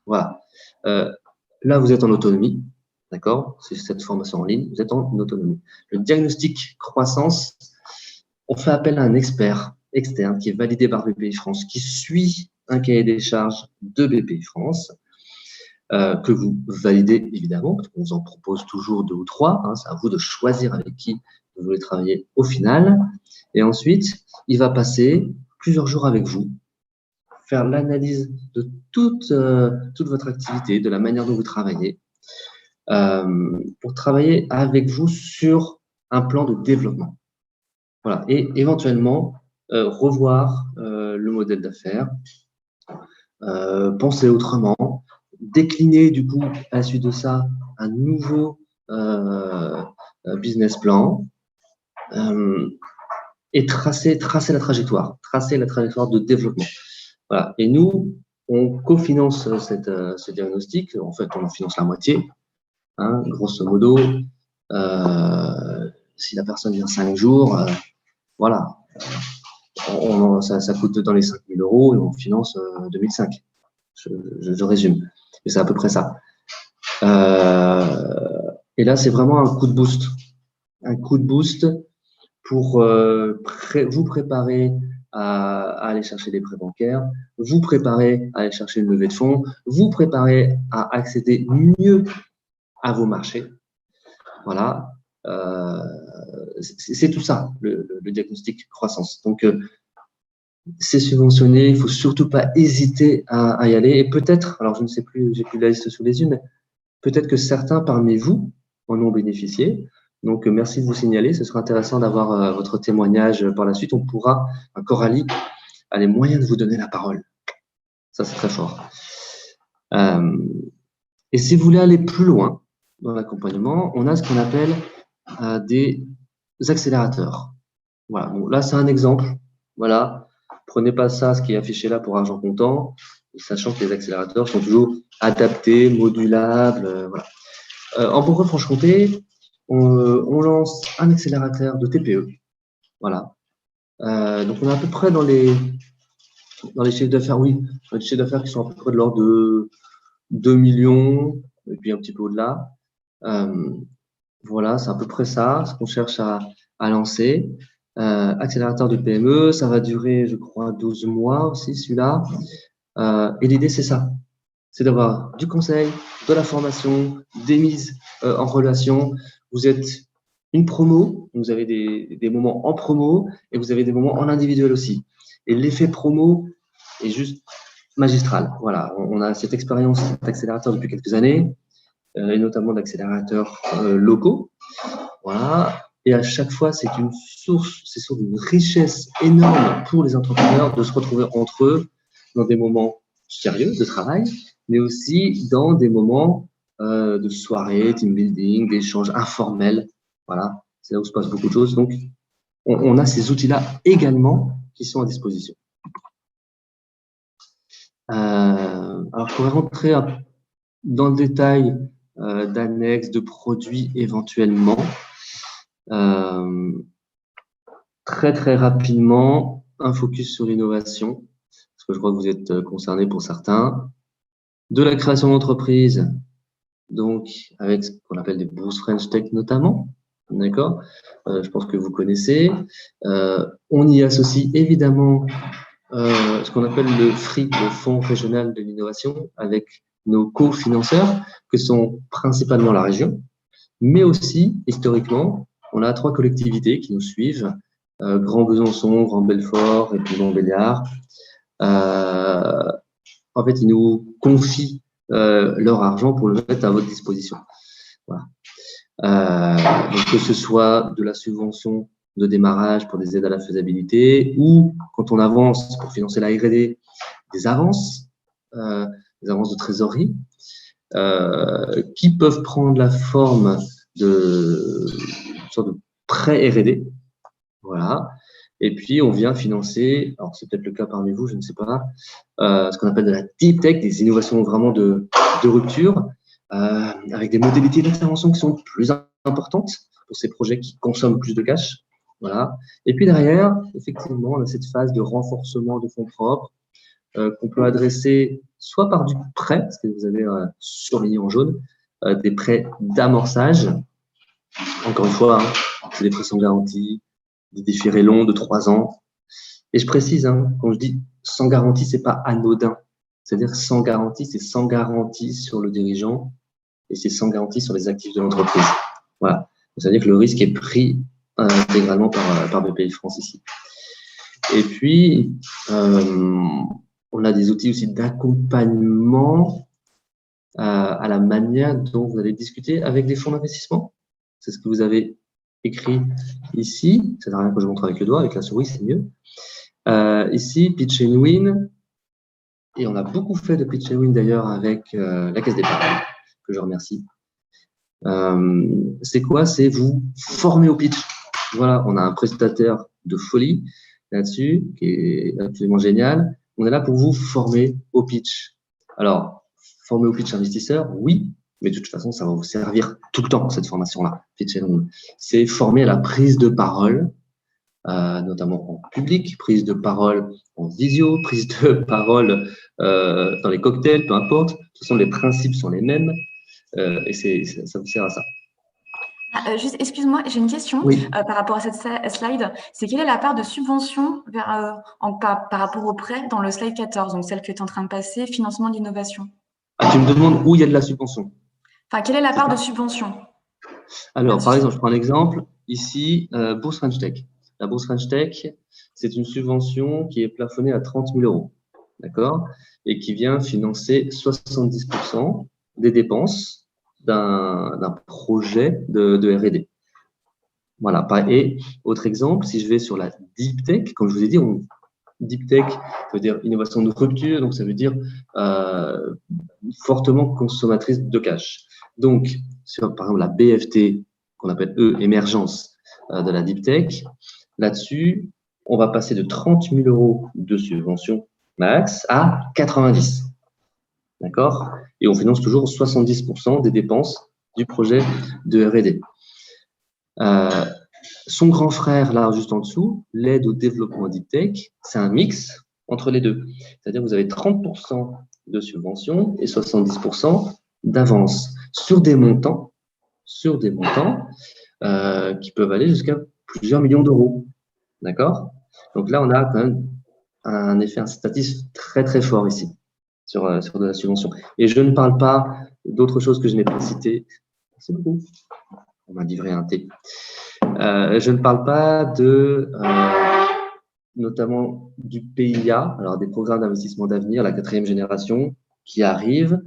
Voilà. Là, vous êtes en autonomie, d'accord? C'est cette formation en ligne, vous êtes en autonomie. Le diagnostic croissance, on fait appel à un expert externe qui est validé par BPI France, qui suit un cahier des charges de BPI France, que vous validez évidemment, parce qu'on vous en propose toujours 2 ou 3. Hein, c'est à vous de choisir avec qui vous voulez travailler au final. Et ensuite, il va passer plusieurs jours avec vous, faire l'analyse de toute votre activité, de la manière dont vous travaillez, pour travailler avec vous sur un plan de développement. Voilà. Et éventuellement, revoir le modèle d'affaires, penser autrement, décliner du coup à la suite de ça un nouveau business plan et tracer la trajectoire de développement. Voilà. Et nous, on cofinance ce diagnostic. En fait, on en finance la moitié, hein, grosso modo. Si la personne vient 5 jours, voilà, ça coûte dans les 5 000 € et on finance 2005. Je résume. Et c'est à peu près ça. Et là, c'est vraiment un coup de boost. Un coup de boost pour vous préparer à aller chercher des prêts bancaires, vous préparer à aller chercher une levée de fonds, vous préparer à accéder mieux à vos marchés. Voilà. C'est tout ça, le diagnostic croissance. Donc, c'est subventionné, il ne faut surtout pas hésiter à y aller. Et peut-être, alors je ne sais plus, j'ai plus la liste sous les yeux, mais peut-être que certains parmi vous en ont bénéficié. Donc, merci de vous signaler. Ce sera intéressant d'avoir votre témoignage par la suite. On pourra, Coralie, a les moyens de vous donner la parole. Ça, c'est très fort. Et si vous voulez aller plus loin dans l'accompagnement, on a ce qu'on appelle des accélérateurs. Voilà. Bon, là, c'est un exemple. Voilà. Prenez pas ça, ce qui est affiché là, pour argent comptant, sachant que les accélérateurs sont toujours adaptés, modulables. Voilà. En Bourgogne-Franche-Comté, on lance un accélérateur de TPE. Voilà. Donc, on est à peu près dans les chiffres d'affaires, oui, des chiffres d'affaires qui sont à peu près de l'ordre de 2 millions, et puis un petit peu au-delà. Voilà, c'est à peu près ça, ce qu'on cherche à lancer. Accélérateur de PME, ça va durer, je crois, 12 mois aussi, celui-là. Et l'idée, c'est ça. C'est d'avoir du conseil, de la formation, des mises en relation. Vous êtes une promo, vous avez des moments en promo et vous avez des moments en individuel aussi. Et l'effet promo est juste magistral. Voilà, on a cette expérience d'accélérateur depuis quelques années, et notamment d'accélérateurs locaux. Voilà. Et à chaque fois, c'est source d'une richesse énorme pour les entrepreneurs de se retrouver entre eux dans des moments sérieux de travail, mais aussi dans des moments de soirée, team building, d'échanges informels. Voilà, c'est là où se passe beaucoup de choses. Donc, on a ces outils-là également qui sont à disposition. Alors, pour rentrer dans le détail d'annexes, de produits éventuellement, très très rapidement, un focus sur l'innovation, parce que je crois que vous êtes concernés pour certains. De la création d'entreprise, donc avec ce qu'on appelle des bourses French Tech notamment, d'accord, je pense que vous connaissez. On y associe évidemment ce qu'on appelle le FRI, le Fonds régional de l'innovation, avec nos co-financeurs, que sont principalement la région, mais aussi, historiquement, on a 3 collectivités qui nous suivent, Grand Besançon, Grand Belfort et puis Montbéliard. En fait, ils nous confient leur argent pour le mettre à votre disposition. Voilà. Donc, que ce soit de la subvention de démarrage pour des aides à la faisabilité ou quand on avance pour financer la R&D, des avances de trésorerie qui peuvent prendre la forme de une sorte de prêt R&D. Voilà. Et puis, on vient financer, alors c'est peut-être le cas parmi vous, je ne sais pas, ce qu'on appelle de la deep tech, des innovations vraiment de rupture, avec des modalités d'intervention qui sont plus importantes pour ces projets qui consomment plus de cash. Voilà. Et puis derrière, effectivement, on a cette phase de renforcement de fonds propres qu'on peut adresser soit par du prêt, parce que vous avez surligné en jaune, des prêts d'amorçage. Encore une fois, hein, c'est des prêts sans garantie, des différés longs de 3 ans. Et je précise, hein, quand je dis sans garantie, c'est pas anodin. C'est-à-dire sans garantie, c'est sans garantie sur le dirigeant et c'est sans garantie sur les actifs de l'entreprise. Voilà. C'est-à-dire que le risque est pris intégralement par Bpifrance ici. Et puis, on a des outils aussi d'accompagnement à la manière dont vous allez discuter avec des fonds d'investissement. C'est ce que vous avez écrit ici. Ça ne sert à rien que je montre avec le doigt, avec la souris, c'est mieux. Ici, Pitch and Win. Et on a beaucoup fait de Pitch and Win d'ailleurs avec la Caisse d'Épargne, que je remercie. C'est quoi? C'est vous former au pitch. Voilà, on a un prestataire de folie là-dessus, qui est absolument génial. On est là pour vous former au pitch. Alors, former au pitch investisseur, oui, mais de toute façon, ça va vous servir tout le temps, cette formation-là. Pitch and Win. C'est former à la prise de parole, notamment en public, prise de parole en visio, prise de parole dans les cocktails, peu importe. De toute façon, les principes sont les mêmes et ça vous sert à ça. Juste, excuse-moi, j'ai une question Oui. par rapport à cette slide. C'est quelle est la part de subvention par rapport au prêt dans le slide 14, donc celle que tu es en train de passer, financement de l'innovation? Ah, tu me demandes où il y a de la subvention. Enfin, quelle est la part de subvention? Alors, par exemple, je prends un exemple. Ici, Bourse French Tech. La Bourse French Tech, c'est une subvention qui est plafonnée à 30 000 €, d'accord, et qui vient financer 70% des dépenses d'un projet de R&D. Voilà. Et autre exemple, si je vais sur la Deep Tech, comme je vous ai dit, Deep Tech, ça veut dire innovation de rupture, donc ça veut dire fortement consommatrice de cash. Donc, sur par exemple la BFT, qu'on appelle émergence de la Deep Tech, là-dessus, on va passer de 30 000 € de subvention max à 90. D'accord? Et on finance toujours 70% des dépenses du projet de R&D. Son grand frère, là, juste en dessous, l'aide au développement Deep Tech, c'est un mix entre les deux. C'est-à-dire que vous avez 30% de subvention et 70% d'avance sur des montants qui peuvent aller jusqu'à plusieurs millions d'euros. D'accord? Donc là, on a quand même un effet incitatif très, très fort ici sur de la subvention. Et je ne parle pas d'autres choses que je n'ai pas citées. Merci beaucoup. On m'a livré un thé. Je ne parle pas notamment du PIA, alors des programmes d'investissement d'avenir, la 4e génération, qui arrive,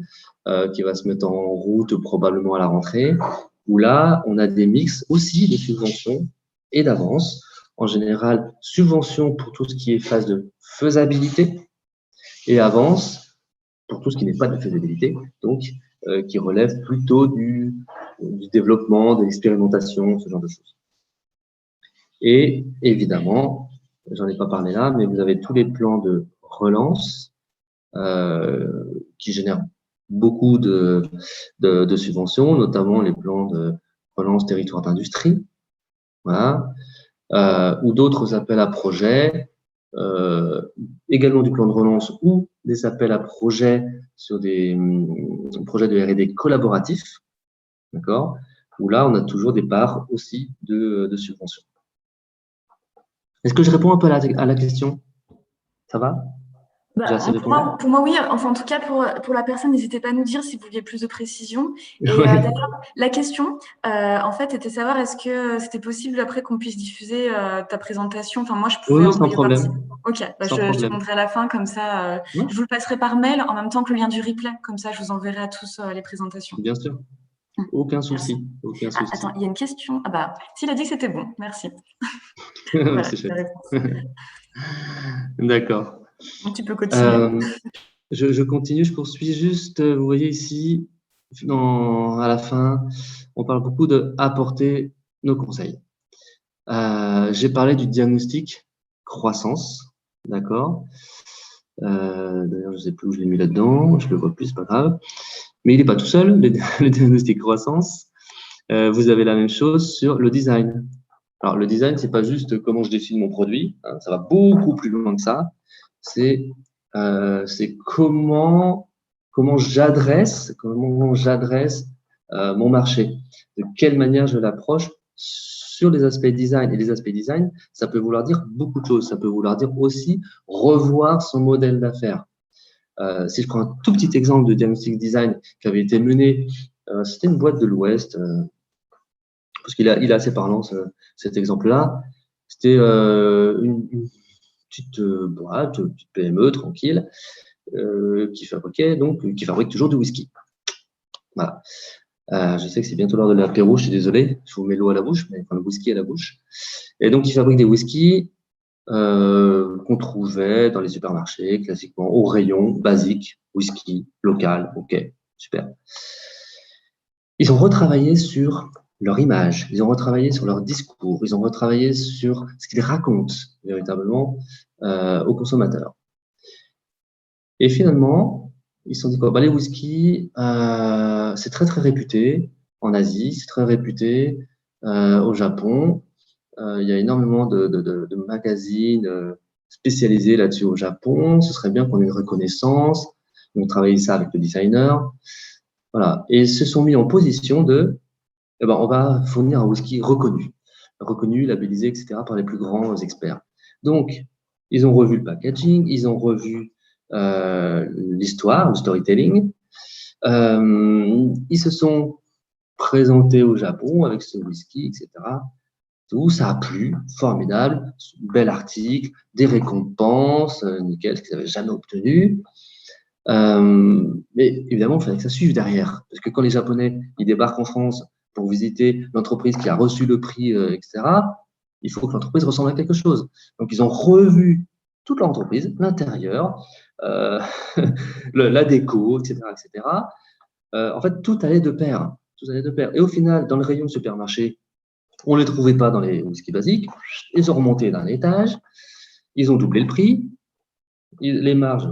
qui va se mettre en route probablement à la rentrée, où là, on a des mix aussi de subventions et d'avances. En général, subventions pour tout ce qui est phase de faisabilité et avance pour tout ce qui n'est pas de faisabilité, donc qui relève plutôt du développement, de l'expérimentation, ce genre de choses. Et évidemment, j'en ai pas parlé là, mais vous avez tous les plans de relance qui génèrent beaucoup de subventions, notamment les plans de relance territoire d'industrie, voilà, ou d'autres appels à projets, également du plan de relance ou des appels à projets sur des projets de R&D collaboratifs, d'accord, où là, on a toujours des parts aussi de subventions. Est-ce que je réponds un peu à la question? Ça va? Pour moi, oui. Enfin, en tout cas, pour la personne, n'hésitez pas à nous dire si vous vouliez plus de précision. Et Ouais. d'ailleurs, la question, en fait, était de savoir est-ce que c'était possible après qu'on puisse diffuser ta présentation. Enfin, moi, je pouvais Oui, sans problème. Ok, Sans je te problème. montrerai à la fin, comme ça, Ouais. je vous le passerai par mail en même temps que le lien du replay. Comme ça, je vous enverrai à tous les présentations. Bien sûr. Aucun souci. Aucun souci. Attends, il y a une question. Ah bah, s'il a dit que c'était bon, merci. Voilà, c'est chouette. D'accord. Donc, tu peux continuer. Je continue, je poursuis juste. Vous voyez ici, à la fin, on parle beaucoup de apporter nos conseils. J'ai parlé du diagnostic croissance, d'accord. D'ailleurs, je ne sais plus où je l'ai mis là-dedans, je le vois plus, c'est pas grave. Mais il n'est pas tout seul, le diagnostic croissance. Vous avez la même chose sur le design. Alors, le design, c'est pas juste comment je dessine mon produit, hein, ça va beaucoup plus loin que ça. C'est comment j'adresse mon marché, de quelle manière je l'approche sur les aspects design. Et les aspects design, ça peut vouloir dire beaucoup de choses. Ça peut vouloir dire aussi revoir son modèle d'affaires. Si je prends un tout petit exemple de diagnostic design qui avait été mené, c'était une boîte de l'Ouest, parce qu'il est assez parlant cet exemple-là. C'était une petite boîte, une petite PME tranquille, qui fabrique toujours du whisky. Voilà. Je sais que c'est bientôt l'heure de l'apéro, je suis désolé, je vous mets l'eau à la bouche, mais enfin le whisky à la bouche. Et donc, ils fabriquent des whiskies qu'on trouvait dans les supermarchés, classiquement, au rayon basique, whisky, local, ok, super. Ils ont retravaillé sur leur image, ils ont retravaillé sur leur discours, ils ont retravaillé sur ce qu'ils racontent véritablement aux consommateurs. Et finalement, ils se sont dit quoi? Bah, les whiskies, c'est très très réputé en Asie, c'est très réputé au Japon. Il y a énormément de magazines spécialisés là-dessus au Japon. Ce serait bien qu'on ait une reconnaissance. On travaille ça avec le designer. Voilà. Et ils se sont mis en position de, eh ben, on va fournir un whisky reconnu, labellisé, etc. par les plus grands experts. Donc, ils ont revu le packaging, ils ont revu l'histoire, le storytelling. Ils se sont présentés au Japon avec ce whisky, etc. Tout ça a plu, formidable, bel article, des récompenses, nickel, ce qu'ils n'avaient jamais obtenu. Mais évidemment, il fallait que ça suive derrière. Parce que quand les Japonais ils débarquent en France pour visiter l'entreprise qui a reçu le prix, etc., il faut que l'entreprise ressemble à quelque chose. Donc, ils ont revu toute l'entreprise, l'intérieur, euh, la déco, etc., etc. En fait, tout allait de pair. Tout allait de pair. Et au final, dans le rayon de supermarché, on ne les trouvait pas dans les whisky basiques. Ils ont remonté d'un étage. Ils ont doublé le prix. Les marges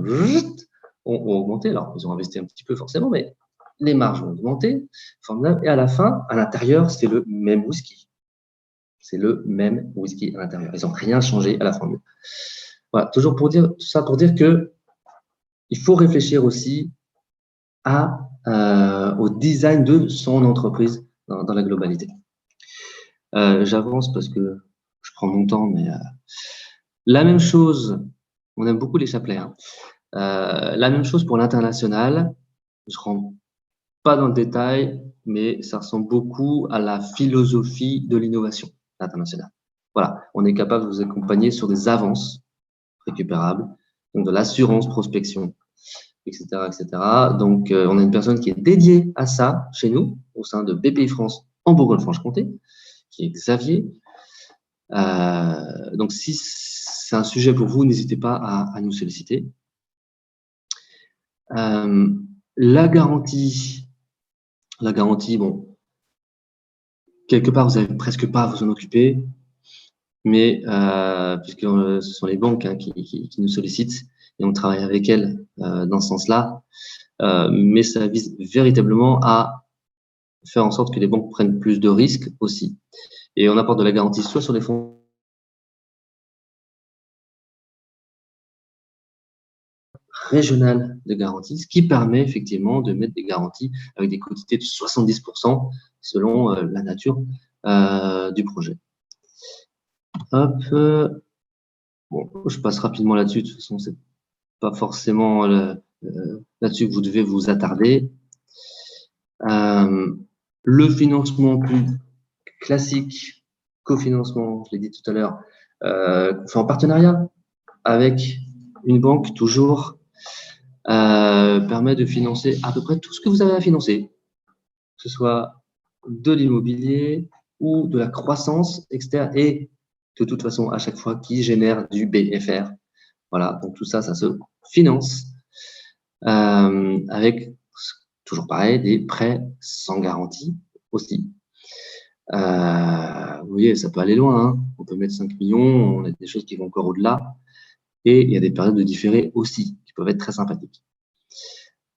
ont augmenté. Alors, ils ont investi un petit peu forcément, mais les marges ont augmenté. Formidable. Et à la fin, à l'intérieur, c'est le même whisky. C'est le même whisky à l'intérieur. Ils n'ont rien changé à la formule. Voilà, toujours pour dire tout ça pour dire que il faut réfléchir aussi au design de son entreprise dans la globalité. J'avance parce que je prends mon temps, mais la même chose, on aime beaucoup les chapelets, hein. La même chose pour l'international. Je ne rentre pas dans le détail, mais ça ressemble beaucoup à la philosophie de l'innovation internationale. Voilà, on est capable de vous accompagner sur des avances récupérables, donc de l'assurance prospection, etc., etc. Donc, on a une personne qui est dédiée à ça chez nous, au sein de BPI France en Bourgogne-Franche-Comté, qui est Xavier. Donc, si c'est un sujet pour vous, n'hésitez pas à nous solliciter. La garantie, bon, quelque part, vous n'avez presque pas à vous en occuper, mais puisque ce sont les banques qui nous sollicitent et on travaille avec elles dans ce sens-là, mais ça vise véritablement à faire en sorte que les banques prennent plus de risques aussi. Et on apporte de la garantie soit sur les fonds régional de garantie, ce qui permet effectivement de mettre des garanties avec des quantités de 70% selon la nature du projet. Hop, bon, je passe rapidement là-dessus. De toute façon, c'est pas forcément là-dessus que vous devez vous attarder. Le financement plus classique, cofinancement, je l'ai dit tout à l'heure, qu'on fait en partenariat avec une banque toujours, permet de financer à peu près tout ce que vous avez à financer, que ce soit de l'immobilier ou de la croissance externe et de toute façon à chaque fois qui génère du BFR. Voilà, donc tout ça, ça se finance avec toujours pareil, des prêts sans garantie aussi. Vous voyez, ça peut aller loin, hein. On peut mettre 5 millions, on a des choses qui vont encore au-delà. Et il y a des périodes de différé aussi, qui peuvent être très sympathiques.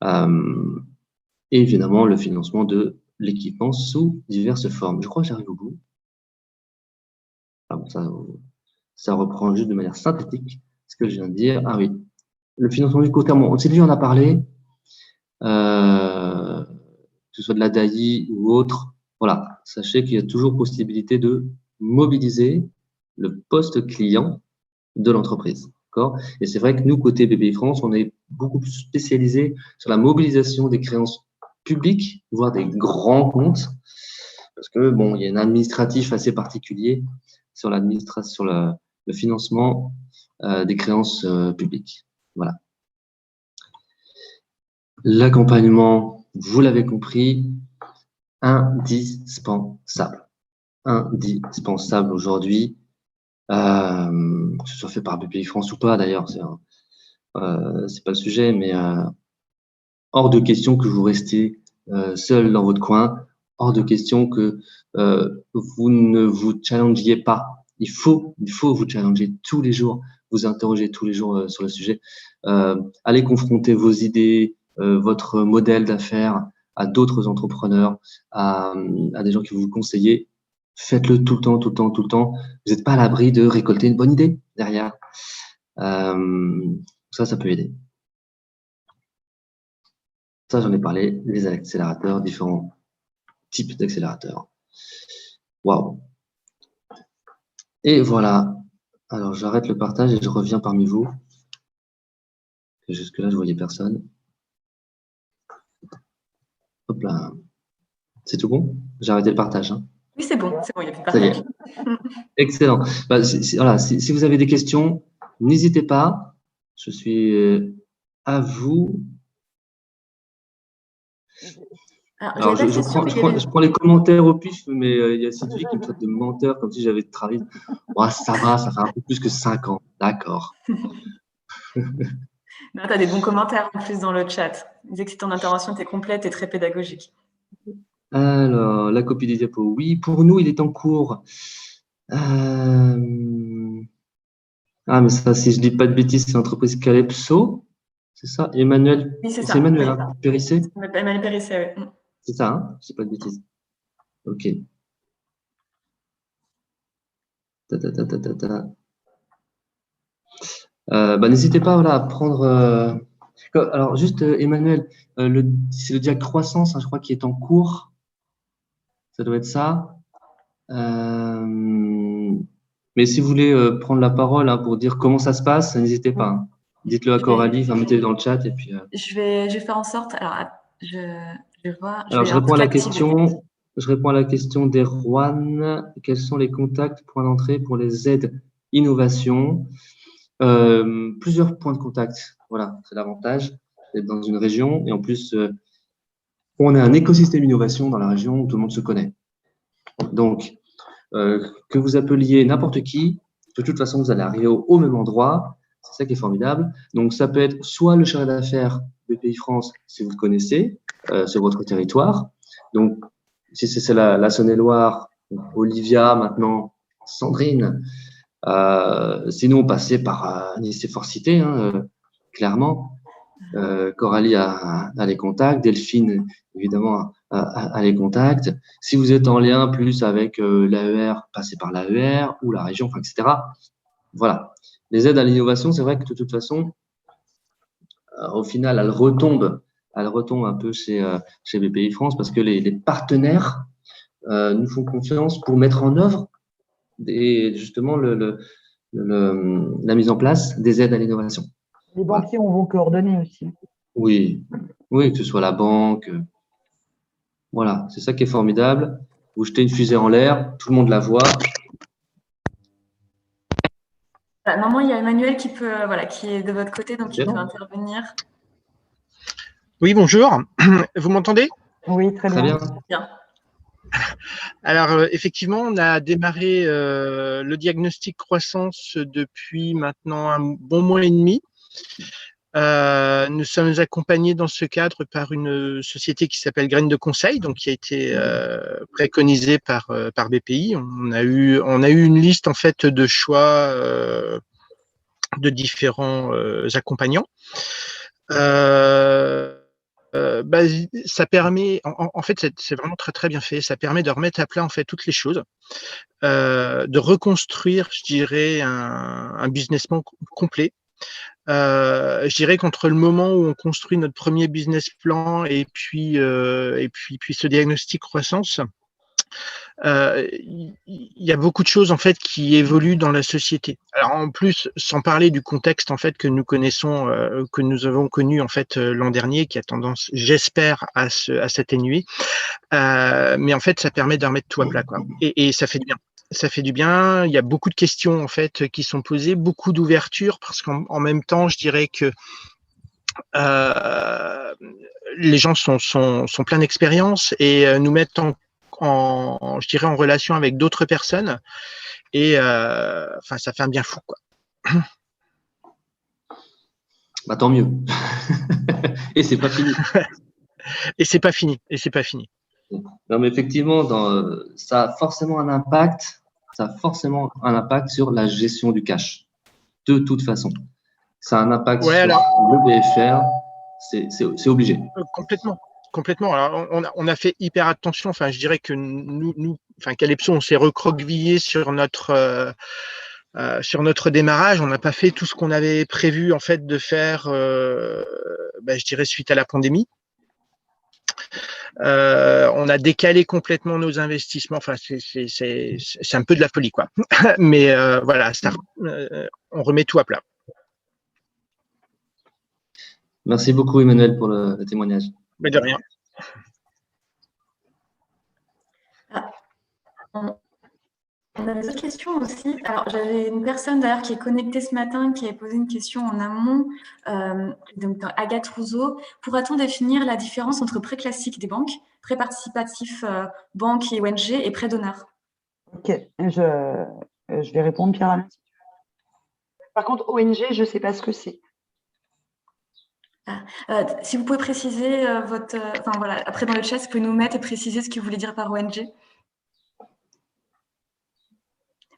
Et évidemment, le financement de l'équipement sous diverses formes. Je crois que j'arrive au bout. Ah bon, ça reprend juste de manière synthétique ce que je viens de dire. Ah oui, le financement du court terme, on en a parlé, que ce soit de la DAI ou autre. Voilà, sachez qu'il y a toujours possibilité de mobiliser le poste client de l'entreprise. Et c'est vrai que nous, côté BPI France, on est beaucoup plus spécialisé sur la mobilisation des créances publiques, voire des grands comptes, parce que bon, il y a un administratif assez particulier sur l'administration, sur le financement des créances publiques. Voilà. L'accompagnement, vous l'avez compris, indispensable. Indispensable aujourd'hui, que ce soit fait par BPI France ou pas d'ailleurs, c'est pas le sujet, mais hors de question que vous restiez seul dans votre coin, hors de question que vous ne vous challengiez pas. Il faut vous challenger tous les jours, vous interroger tous les jours sur le sujet. Allez confronter vos idées, votre modèle d'affaires à d'autres entrepreneurs, à des gens qui vous conseillent. Faites-le tout le temps, tout le temps, tout le temps. Vous n'êtes pas à l'abri de récolter une bonne idée derrière. Ça peut aider. Ça, j'en ai parlé, les accélérateurs, différents types d'accélérateurs. Waouh! Et voilà. Alors, j'arrête le partage et je reviens parmi vous. Et jusque-là, je ne voyais personne. Hop là. C'est tout bon? J'ai arrêté le partage. Hein. Oui, c'est bon, il n'y a plus de Ça y partage. est. Excellent. Bah, voilà, si vous avez des questions, n'hésitez pas. Je suis à vous. Alors, je prends les commentaires au pif, mais il y a Sylvie qui me traite de menteur comme si j'avais travaillé. Oh, ça va, ça fait un peu plus que 5 ans. D'accord. Non, tu as des bons commentaires en plus dans le chat. Ils disaient que ton intervention était complète et très pédagogique. Alors, la copie des diapos. Oui, pour nous, il est en cours. Ah, mais ça, si je dis pas de bêtises, c'est l'entreprise Calypso. C'est ça, Emmanuel. Oui, c'est ça. C'est Emmanuel hein, Périssé. Emmanuel Périssé, oui. C'est ça, hein, je dis pas de bêtises. Ok. N'hésitez pas voilà, à prendre. Alors, juste, Emmanuel, c'est le diag croissance, hein, je crois, qui est en cours. Ça doit être ça. Mais si vous voulez prendre la parole hein, pour dire comment ça se passe, n'hésitez pas. Hein. Dites-le à Coralie, mettez-le dans le chat. Et puis, je vais faire en sorte. Alors, je vais voir. Je réponds à la question. Je réponds à la question d'Erwan. Quels sont les contacts, points d'entrée pour les aides innovation? Plusieurs points de contact. Voilà, c'est l'avantage d'être dans une région. Et en plus, on a un écosystème innovation dans la région où tout le monde se connaît. Donc, que vous appeliez n'importe qui, de toute façon, vous allez arriver au même endroit. C'est ça qui est formidable. Donc, ça peut être soit le chargé d'affaires BPI France, si vous le connaissez, sur votre territoire. Donc, si c'est la Saône-et-Loire, Olivia, maintenant Sandrine. Sinon, passez par Nice Fort Cité, hein, clairement. Coralie a les contacts, Delphine, évidemment, a les contacts. Si vous êtes en lien plus avec l'AER, passez par l'AER ou la région, etc. Voilà. Les aides à l'innovation, c'est vrai que de toute façon, au final, elles retombent un peu chez BPI France parce que les partenaires nous font confiance pour mettre en œuvre justement la mise en place des aides à l'innovation. Les banquiers ont vos coordonnées aussi. Oui, que ce soit la banque. Voilà, c'est ça qui est formidable. Vous jetez une fusée en l'air, tout le monde la voit. Normalement, il y a Emmanuel qui est de votre côté, donc il peut intervenir. Oui, bonjour. Vous m'entendez? Oui, très bien. Alors, effectivement, on a démarré le diagnostic croissance depuis maintenant un bon mois et demi. Nous sommes accompagnés dans ce cadre par une société qui s'appelle Graines de Conseil, donc qui a été préconisée par BPI. On a eu une liste en fait de choix de différents accompagnants. Ça permet, en fait, c'est vraiment très très bien fait. Ça permet de remettre à plat en fait toutes les choses, de reconstruire, je dirais, un business plan complet. Je dirais qu'entre le moment où on construit notre premier business plan et puis ce diagnostic croissance, il y a beaucoup de choses en fait qui évoluent dans la société. Alors en plus, sans parler du contexte en fait que nous connaissons, que nous avons connu en fait l'an dernier, qui a tendance, j'espère, à s'atténuer. Mais en fait, ça permet de remettre tout à plat, quoi. Et ça fait du bien. Ça fait du bien. Il y a beaucoup de questions en fait qui sont posées, beaucoup d'ouverture, parce qu'en même temps, je dirais que les gens sont pleins d'expérience et nous mettent je dirais, en relation avec d'autres personnes. Et enfin, ça fait un bien fou, quoi. Bah, tant mieux. Et c'est pas fini. Et c'est pas fini. Et c'est pas fini. Non, mais effectivement, ça a forcément un impact. Ça a forcément un impact sur la gestion du cash. De toute façon, ça a un impact Ouais, sur alors, le BFR. C'est obligé. complètement. Alors, on a fait hyper attention. Enfin, je dirais que nous, enfin, Calypso, on s'est recroquevillé sur notre démarrage. On n'a pas fait tout ce qu'on avait prévu en fait de faire, je dirais, suite à la pandémie. On a décalé complètement nos investissements. Enfin, c'est un peu de la folie, quoi. Mais voilà, on remet tout à plat. Merci beaucoup, Emmanuel, pour le témoignage. Mais de rien. On a d'autres questions aussi. Alors, j'avais une personne d'ailleurs qui est connectée ce matin qui avait posé une question en amont, donc Agathe Rousseau. Pourra-t-on définir la différence entre prêt classique des banques, prêt participatif banque et ONG et prêt d'honneur? Ok, je vais répondre, Pierre-Alain. Par contre, ONG, je ne sais pas ce que c'est. Si vous pouvez préciser enfin voilà, après dans le chat, vous pouvez nous mettre et préciser ce que vous voulez dire par ONG.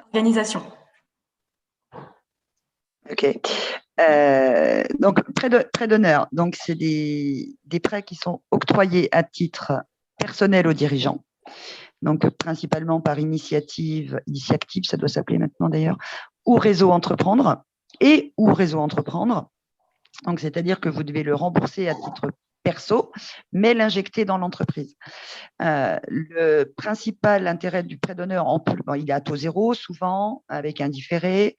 Organisation. Ok. Donc, prêt d'honneur. Donc, c'est des prêts qui sont octroyés à titre personnel aux dirigeants. Donc, principalement par initiative, ça doit s'appeler maintenant d'ailleurs, ou réseau entreprendre ou réseau entreprendre. Donc, c'est-à-dire que vous devez le rembourser à titre perso, mais l'injecter dans l'entreprise. Le principal intérêt du prêt d'honneur, il est à taux zéro, souvent, avec un différé.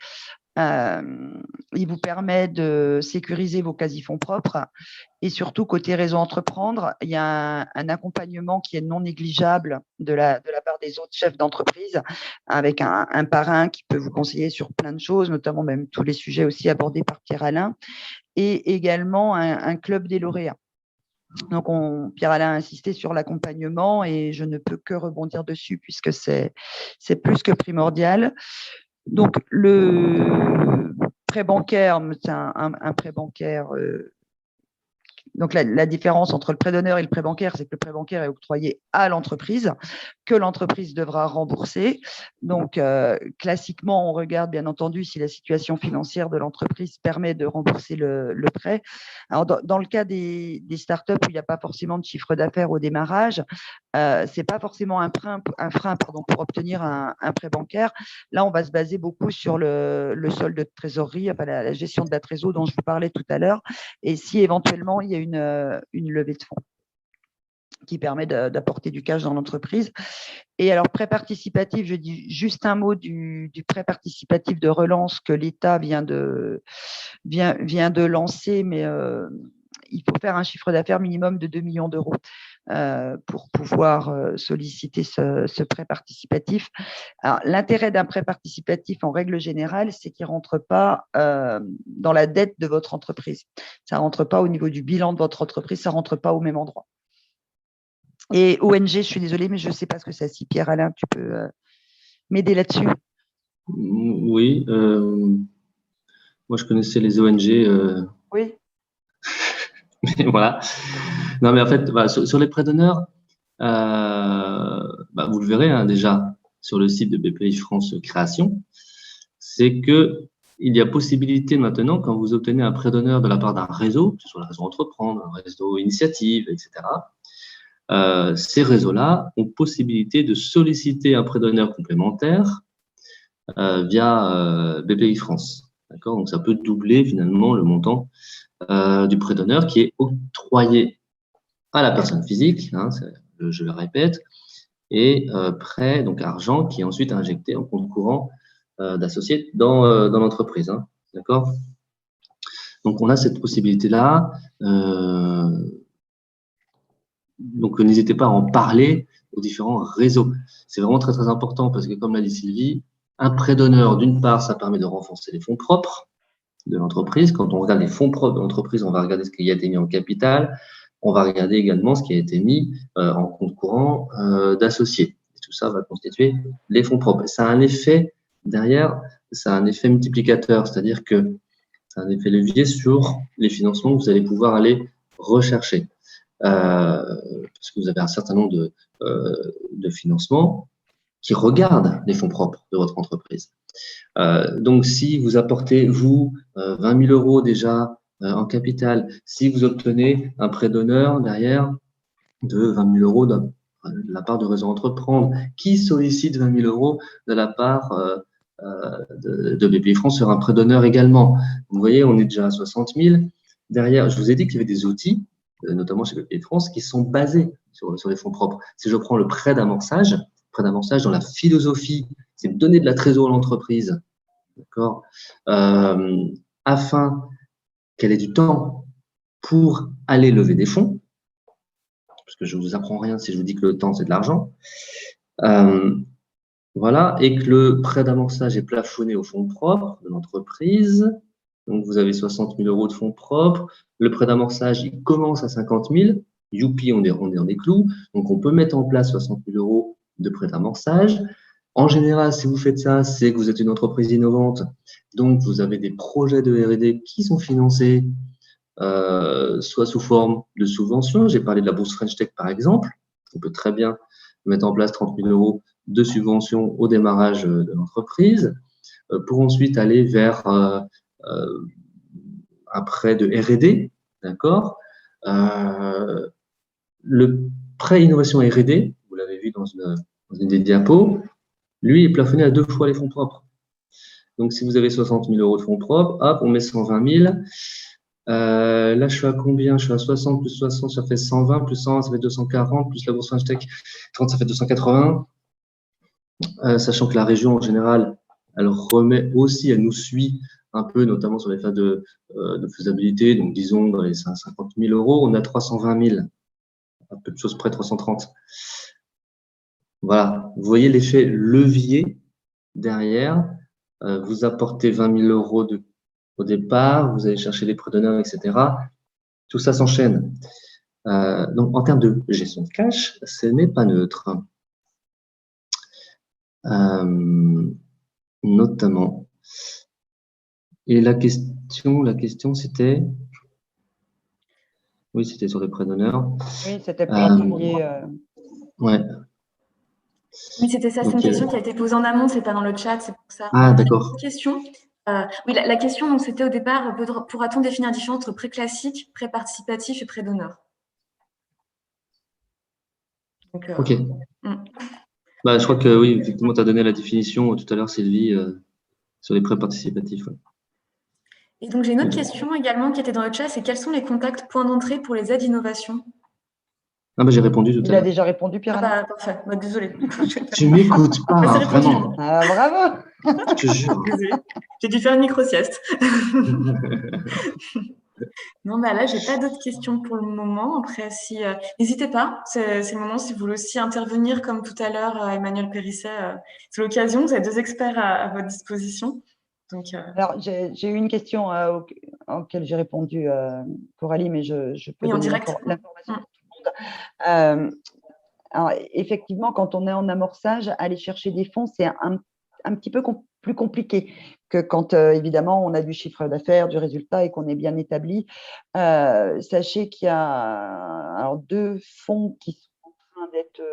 Il vous permet de sécuriser vos quasi-fonds propres et surtout, côté réseau entreprendre, il y a un accompagnement qui est non négligeable de la part des autres chefs d'entreprise avec un parrain qui peut vous conseiller sur plein de choses, notamment même tous les sujets aussi abordés par Pierre-Alain, et également un club des lauréats. Donc, Pierre-Alain a insisté sur l'accompagnement et je ne peux que rebondir dessus puisque c'est plus que primordial. Donc, le prêt bancaire, c'est un prêt bancaire. Donc, la différence entre le prêt d'honneur et le prêt bancaire, c'est que le prêt bancaire est octroyé à l'entreprise, que l'entreprise devra rembourser. Donc, classiquement, on regarde bien entendu si la situation financière de l'entreprise permet de rembourser le prêt. Alors, dans le cas des startups où il n'y a pas forcément de chiffre d'affaires au démarrage, ce n'est pas forcément un frein pour obtenir un prêt bancaire. Là, on va se baser beaucoup sur le solde de trésorerie, enfin la gestion de la trésorerie dont je vous parlais tout à l'heure. Et si éventuellement, il y a une levée de fonds qui permet d'apporter du cash dans l'entreprise. Et alors, prêt participatif, je dis juste un mot du prêt participatif de relance que l'État vient de lancer, mais il faut faire un chiffre d'affaires minimum de 2 millions d'euros pour pouvoir solliciter ce prêt participatif. Alors, l'intérêt d'un prêt participatif, en règle générale, c'est qu'il ne rentre pas dans la dette de votre entreprise. Ça ne rentre pas au niveau du bilan de votre entreprise, ça ne rentre pas au même endroit. Et ONG, je suis désolée, mais je ne sais pas ce que c'est. Si Pierre-Alain, tu peux m'aider là-dessus. Oui. Moi, je connaissais les ONG. Oui. Mais voilà. Non, mais en fait, sur les prêts d'honneur, vous le verrez déjà sur le site de BPI France Création, c'est que il y a possibilité maintenant, quand vous obtenez un prêt d'honneur de la part d'un réseau, que ce soit le réseau Entreprendre, un réseau Initiative, etc., ces réseaux-là ont possibilité de solliciter un prêt d'honneur complémentaire via BPI France. D'accord ? Donc, ça peut doubler finalement le montant du prêt d'honneur qui est octroyé à la personne physique, je le répète, et prêt, donc argent, qui est ensuite injecté en compte courant d'associé dans l'entreprise. D'accord ? Donc, on a cette possibilité-là. Donc, n'hésitez pas à en parler aux différents réseaux. C'est vraiment très, très important parce que, comme l'a dit Sylvie, un prêt d'honneur, d'une part, ça permet de renforcer les fonds propres de l'entreprise. Quand on regarde les fonds propres de l'entreprise, on va regarder ce qu'il y a été mis en capital, on va regarder également ce qui a été mis en compte courant d'associés. Tout ça va constituer les fonds propres. Ça a un effet derrière, ça a un effet multiplicateur, c'est-à-dire que ça a un effet levier sur les financements que vous allez pouvoir aller rechercher. Parce que vous avez un certain nombre de financements qui regardent les fonds propres de votre entreprise. Donc, si vous apportez, vous, 20 000 € déjà en capital, si vous obtenez un prêt d'honneur derrière de 20 000 € de la part de Réseau Entreprendre, qui sollicite 20 000 € de la part de BPIFrance sur un prêt d'honneur également. Vous voyez, on est déjà à 60 000. Derrière, je vous ai dit qu'il y avait des outils, notamment chez BPIFrance, qui sont basés sur les fonds propres. Si je prends le prêt d'amorçage dans la philosophie, c'est de donner de la trésorerie à l'entreprise, d'accord, afin qu'elle ait du temps pour aller lever des fonds, parce que je ne vous apprends rien si je vous dis que le temps, c'est de l'argent. Voilà, et que le prêt d'amorçage est plafonné aux fonds propres de l'entreprise. Donc, vous avez 60 000 € de fonds propres. Le prêt d'amorçage, il commence à 50 000. Youpi, on est dans des clous. Donc, on peut mettre en place 60 000 € de prêt d'amorçage. En général, si vous faites ça, c'est que vous êtes une entreprise innovante. Donc, vous avez des projets de R&D qui sont financés, soit sous forme de subventions. J'ai parlé de la bourse French Tech, par exemple. On peut très bien mettre en place 30 000 € de subventions au démarrage de l'entreprise, pour ensuite aller vers un prêt de R&D, d'accord. Le prêt innovation R&D, vous l'avez vu dans une des diapos, lui est plafonné à 2 fois les fonds propres. Donc, si vous avez 60 000 € de fonds propres, hop, on met 120 000. Là, je suis à combien? Je suis à 60 plus 60, ça fait 120, plus 100, ça fait 240, plus la bourse French Tech 30, ça fait 280. Sachant que la région, en général, elle remet aussi, elle nous suit un peu, notamment sur les phases de faisabilité. Donc, disons, dans les 50 000 €, on a 320 000, un peu de choses près, 330. Voilà, vous voyez l'effet levier derrière. Vous apportez 20 000 € au départ, vous allez chercher des prêts d'honneur, etc. Tout ça s'enchaîne. Donc, en termes de gestion de cash, ce n'est pas neutre. Notamment. Et la question c'était… Oui, c'était sur les prêts d'honneur. Oui, c'était particulier. Ouais. Oui, c'était ça, c'est une question qui a été posée en amont, c'est pas dans le chat, c'est pour ça. Ah, d'accord. Question. Oui, la question, donc, c'était au départ, pourra-t-on définir la différence entre prêt classique, prêt participatif et prêt d'honneur? Ok. Bah, je crois que oui, effectivement, tu as donné la définition tout à l'heure, Sylvie, sur les prêts participatifs. Ouais. Et donc, j'ai une autre question également qui était dans le chat, c'est quels sont les contacts points d'entrée pour les aides innovation? Ah, bah, j'ai répondu tout à l'heure. Il a déjà répondu, Pierre-Alain. Parfait. Bah, désolée. Tu m'écoutes pas, hein, vraiment. Ah, bravo. Je te jure. Désolée. J'ai dû faire une micro-sieste. Non, bah là, j'ai pas d'autres questions pour le moment. Après, si n'hésitez pas, c'est le moment si vous voulez aussi intervenir comme tout à l'heure, Emmanuel Périsset, c'est l'occasion. Vous avez 2 experts à votre disposition. Donc, Alors, j'ai eu une question auquel j'ai répondu, Coralie, mais je peux donner l'information à tout le monde. Alors, effectivement, quand on est en amorçage, aller chercher des fonds, c'est un petit peu plus compliqué que quand, évidemment, on a du chiffre d'affaires, du résultat et qu'on est bien établi. Sachez qu'il y a alors 2 fonds qui sont en train d'être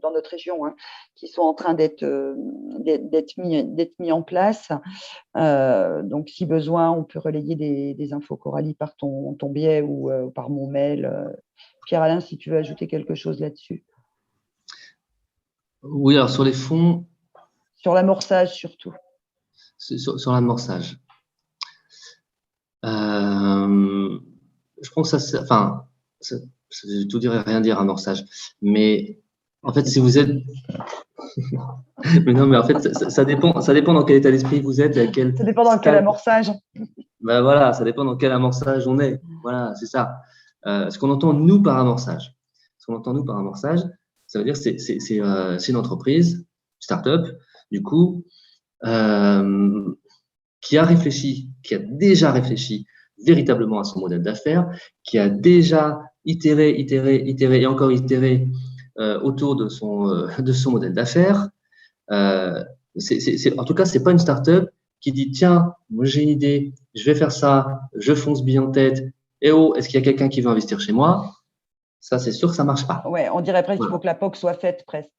dans notre région, hein, qui sont en train d'être mis en place. Donc, si besoin, on peut relayer des infos, Coralie, par ton biais ou par mon mail. Pierre-Alain, si tu veux ajouter quelque chose là-dessus. Oui, alors sur les fonds… Sur l'amorçage, surtout. Sur l'amorçage. Je pense que ça veut tout dire et rien dire, amorçage. Mais en fait, si vous êtes… Mais non, mais en fait, ça dépend dans quel état d'esprit vous êtes et à quel… Ça dépend dans quel amorçage. Ben voilà, ça dépend dans quel amorçage on est. Voilà, c'est ça. Ce qu'on entend, nous, par amorçage. Ça veut dire que c'est une entreprise, start-up, du coup, qui a déjà réfléchi véritablement à son modèle d'affaires, qui a déjà itéré et encore itéré autour de son modèle d'affaires. En tout cas, c'est pas une start-up qui dit tiens, moi j'ai une idée, je vais faire ça, je fonce bille en tête. Et oh, est-ce qu'il y a quelqu'un qui veut investir chez moi? Ça, c'est sûr que ça marche pas. Ouais, on dirait presque qu'il faut que la POC soit faite presque.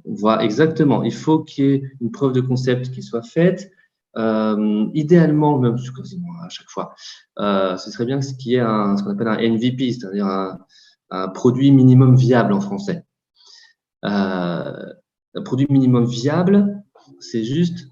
Voilà, exactement. Il faut qu'il y ait une preuve de concept qui soit faite. Idéalement, même quasiment à chaque fois, ce serait bien qu'il y ait ce qu'on appelle un MVP, c'est-à-dire un produit minimum viable en français. Un produit minimum viable, c'est juste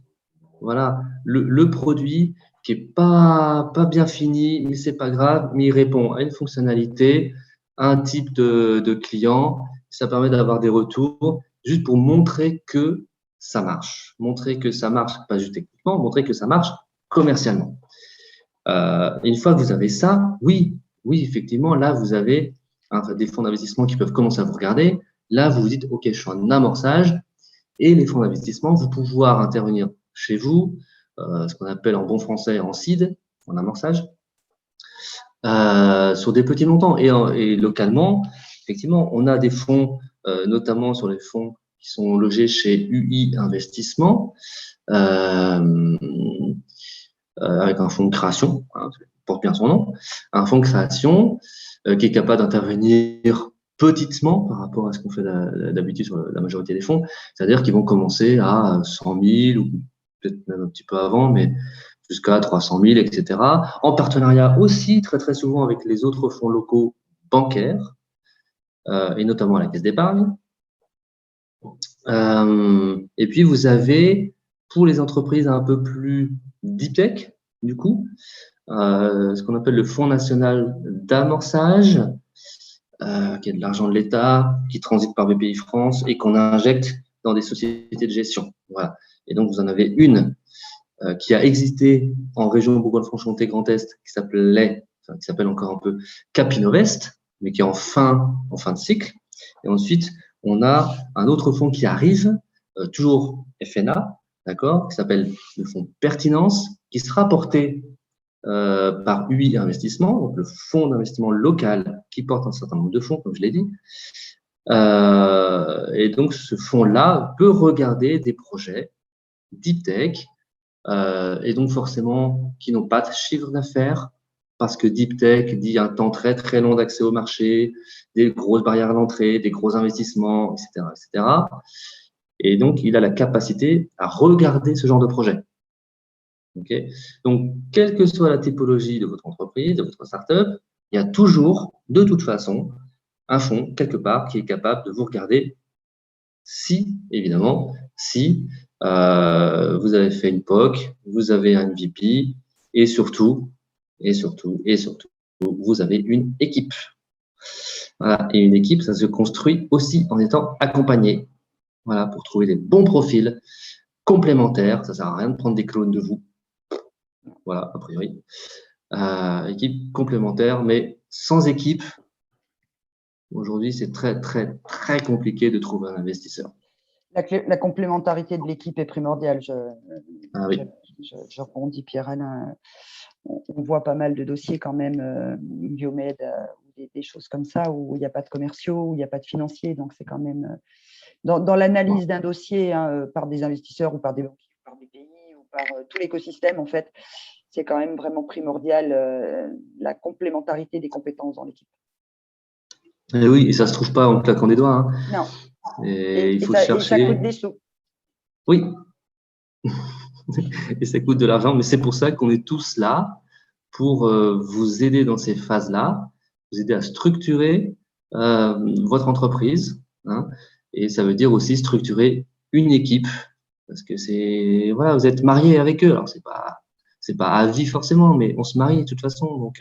voilà, le produit qui est pas bien fini, mais c'est pas grave, mais il répond à une fonctionnalité, à un type de client. Ça permet d'avoir des retours juste pour montrer que ça marche. Montrer que ça marche, pas juste techniquement, montrer que ça marche commercialement. Une fois que vous avez ça, oui, effectivement, là, vous avez des fonds d'investissement qui peuvent commencer à vous regarder. Là, vous vous dites, OK, je suis en amorçage. Et les fonds d'investissement vont pouvoir intervenir chez vous, ce qu'on appelle en bon français en seed, en amorçage, sur des petits montants. Et localement, effectivement, on a des fonds, notamment sur les fonds qui sont logés chez UI Investissement, avec un fonds de création, hein, porte bien son nom, un fonds de création qui est capable d'intervenir petitement par rapport à ce qu'on fait d'habitude sur la majorité des fonds, c'est-à-dire qu'ils vont commencer à 100 000 ou peut-être même un petit peu avant, mais jusqu'à 300 000, etc. En partenariat aussi très très souvent avec les autres fonds locaux bancaires et notamment à la Caisse d'épargne. Et puis vous avez pour les entreprises un peu plus deep tech, du coup, ce qu'on appelle le Fonds national d'amorçage, qui est de l'argent de l'État, qui transite par BPI France et qu'on injecte dans des sociétés de gestion. Voilà. Et donc, vous en avez une qui a existé en région Bourgogne-Franche-Comté Grand Est, qui s'appelle encore un peu Capinovest, mais qui est en fin de cycle. Et ensuite, on a un autre fonds qui arrive, toujours FNA, d'accord, qui s'appelle le fonds Pertinence, qui sera porté par UI Investissement, donc le fonds d'investissement local qui porte un certain nombre de fonds, comme je l'ai dit. Et donc, ce fonds-là peut regarder des projets deep tech, et donc forcément qui n'ont pas de chiffre d'affaires, parce que deep tech dit un temps très très long d'accès au marché, des grosses barrières à l'entrée, des gros investissements, etc., etc. Et donc, il a la capacité à regarder ce genre de projet. Okay. Donc, quelle que soit la typologie de votre entreprise, de votre startup, il y a toujours, de toute façon, un fonds quelque part qui est capable de vous regarder si, évidemment, si vous avez fait une POC, vous avez un MVP et surtout, vous avez une équipe. Voilà. Et une équipe, ça se construit aussi en étant accompagné. Voilà, pour trouver les bons profils complémentaires. Ça ne sert à rien de prendre des clones de vous. Voilà, a priori. Équipe complémentaire, mais sans équipe, aujourd'hui, c'est très, très, très compliqué de trouver un investisseur. La complémentarité de l'équipe est primordiale. Je rebondis, Pierre-Alain. On voit pas mal de dossiers quand même, Biomed, des choses comme ça, où il n'y a pas de commerciaux, où il n'y a pas de financiers. Donc, c'est quand même… Dans l'analyse d'un dossier par des investisseurs ou par des banquiers, par des pays ou par tout l'écosystème, en fait, c'est quand même vraiment primordial la complémentarité des compétences dans l'équipe. Et oui, et ça ne se trouve pas en claquant des doigts. Hein. Non. Et il faut chercher. Et ça coûte des sous. Oui. Et ça coûte de l'argent, mais c'est pour ça qu'on est tous là pour vous aider dans ces phases-là, vous aider à structurer votre entreprise. Hein, et ça veut dire aussi structurer une équipe, parce que c'est voilà, vous êtes marié avec eux. Alors c'est pas à vie forcément, mais on se marie de toute façon. Donc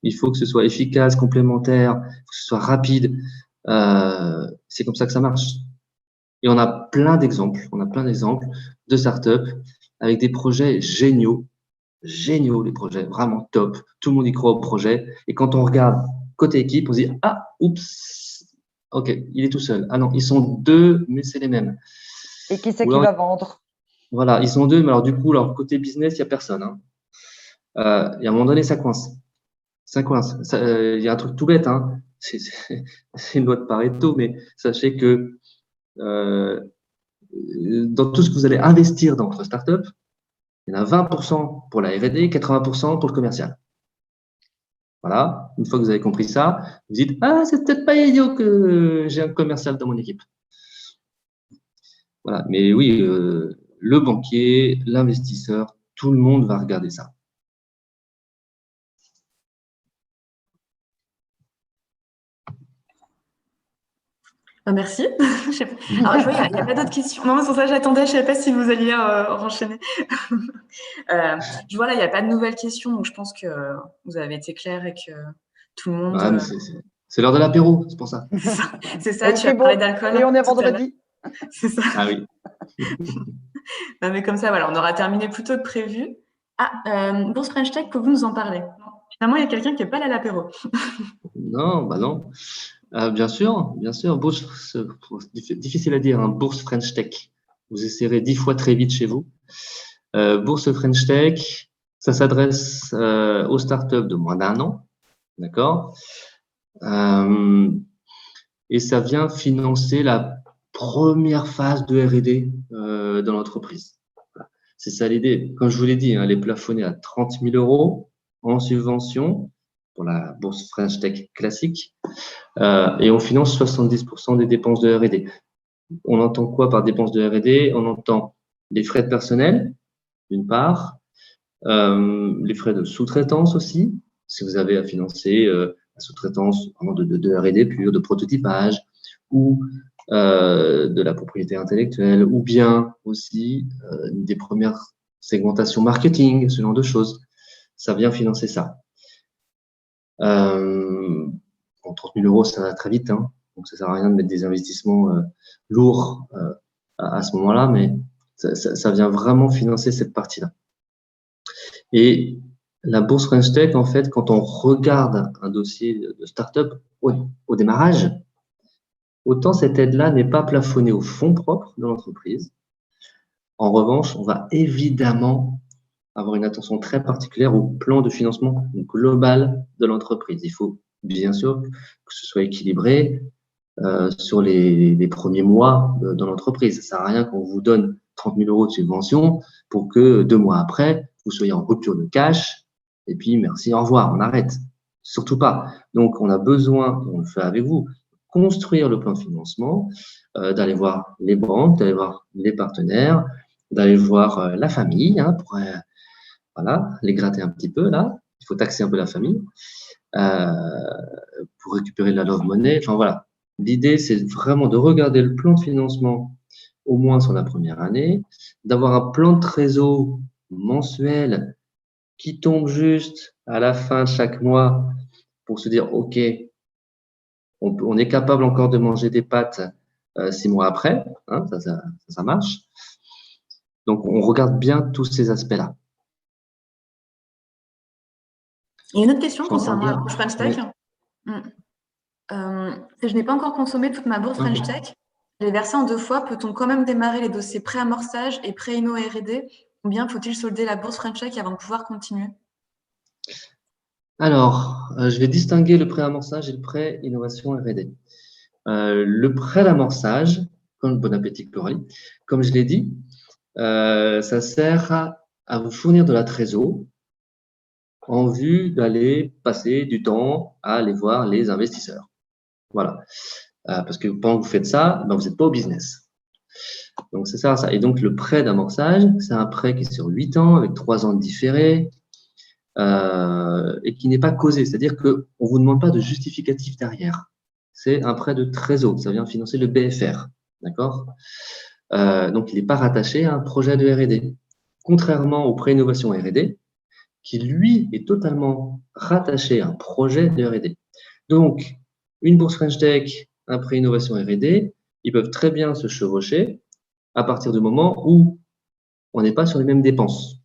il faut que ce soit efficace, complémentaire, que ce soit rapide. C'est comme ça que ça marche. Et on a plein d'exemples. On a plein d'exemples de startups avec des projets géniaux, les projets vraiment top. Tout le monde y croit au projet. Et quand on regarde côté équipe, on se dit ah, oups, ok, il est tout seul. Ah non, ils sont deux, mais c'est les mêmes. Et qui c'est qui va vendre? Voilà, ils sont deux, mais alors du coup, alors côté business, il n'y a personne. Hein. et à un moment donné, ça coince. Ça coince. Il y a un truc tout bête, hein. C'est une loi de Pareto, mais sachez que dans tout ce que vous allez investir dans votre startup, il y en a 20% pour la R&D, 80% pour le commercial. Voilà. Une fois que vous avez compris ça, vous dites, ah, c'est peut-être pas idiot que j'ai un commercial dans mon équipe. Voilà. Mais oui, le banquier, l'investisseur, tout le monde va regarder ça. Merci. Alors, je vois, il n'y a pas d'autres questions. Non, c'est pour ça que j'attendais. Je ne savais pas si vous alliez enchaîner. Je vois là, il n'y a pas de nouvelles questions. Donc, je pense que vous avez été clair et que tout le monde. Ouais, c'est l'heure de l'apéro, c'est pour ça. C'est ça, tu as parlé d'alcool. Et on est vendredi. C'est ça. Ah oui. Non, mais comme ça, voilà, on aura terminé plus tôt que prévu. Ah, Bourse French Tech, que vous nous en parlez. Finalement, il y a quelqu'un qui n'est pas là à l'apéro. Non, bah non. Bien sûr. Bourse, difficile à dire, hein, Bourse French Tech. Vous essayerez 10 fois très vite chez vous. Bourse French Tech, ça s'adresse aux startups de moins d'1 an, d'accord, et ça vient financer la première phase de R&D dans l'entreprise. Voilà. C'est ça l'idée. Comme je vous l'ai dit, hein, elle est plafonnée à 30 000 € en subvention pour la bourse French Tech classique, et on finance 70% des dépenses de R&D. On entend quoi par dépenses de R&D? On entend les frais de personnel, d'une part, les frais de sous-traitance aussi, si vous avez à financer la sous-traitance de R&D pure, de prototypage, ou de la propriété intellectuelle, ou bien aussi des premières segmentations marketing, ce genre de choses. Ça vient financer ça. 30 000 €, ça va très vite, hein, donc ça sert à rien de mettre des investissements lourds à ce moment-là, mais ça vient vraiment financer cette partie-là. Et la bourse French Tech, en fait, quand on regarde un dossier de start-up au démarrage, autant cette aide-là n'est pas plafonnée aux fonds propres de l'entreprise. En revanche, on va évidemment avoir une attention très particulière au plan de financement global de l'entreprise. Il faut bien sûr que ce soit équilibré sur les premiers mois dans l'entreprise. Ça ne sert à rien qu'on vous donne 30 000 € de subvention pour que 2 mois après, vous soyez en rupture de cash et puis merci, au revoir, on arrête. Surtout pas. Donc, on a besoin, on le fait avec vous, construire le plan de financement, d'aller voir les banques, d'aller voir les partenaires, d'aller voir la famille, hein, pour voilà, les gratter un petit peu là. Il faut taxer un peu la famille pour récupérer de la love money. Enfin voilà. L'idée, c'est vraiment de regarder le plan de financement au moins sur la première année, d'avoir un plan de trésor mensuel qui tombe juste à la fin de chaque mois pour se dire, OK, on est capable encore de manger des pâtes 6 mois après, hein, ça marche. Donc, on regarde bien tous ces aspects-là. Il y a une autre question concernant la bourse French Tech. Oui. Je n'ai pas encore consommé toute ma bourse French Tech. Elle est versée en 2 fois. Peut-on quand même démarrer les dossiers pré-amorçage et pré-inno R&D? Ou bien faut-il solder la bourse French Tech avant de pouvoir continuer? Alors, je vais distinguer le pré-amorçage et le pré-innovation R&D. Le pré-amorçage, comme bon appétit Coralie, comme je l'ai dit, ça sert à vous fournir de la trésor en vue d'aller passer du temps à aller voir les investisseurs. Voilà. Parce que pendant que vous faites ça, ben, vous n'êtes pas au business. Donc, c'est ça. Et donc, le prêt d'amorçage, c'est un prêt qui est sur 8 ans, avec 3 ans de différé, et qui n'est pas causé. C'est-à-dire qu'on ne vous demande pas de justificatif derrière. C'est un prêt de trésor. Ça vient financer le BFR. D'accord? Donc, il n'est pas rattaché à un projet de R&D. Contrairement au prêt innovation R&D, qui, lui, est totalement rattaché à un projet de R&D. Donc, une bourse French Tech, un prêt innovation R&D, ils peuvent très bien se chevaucher à partir du moment où on n'est pas sur les mêmes dépenses.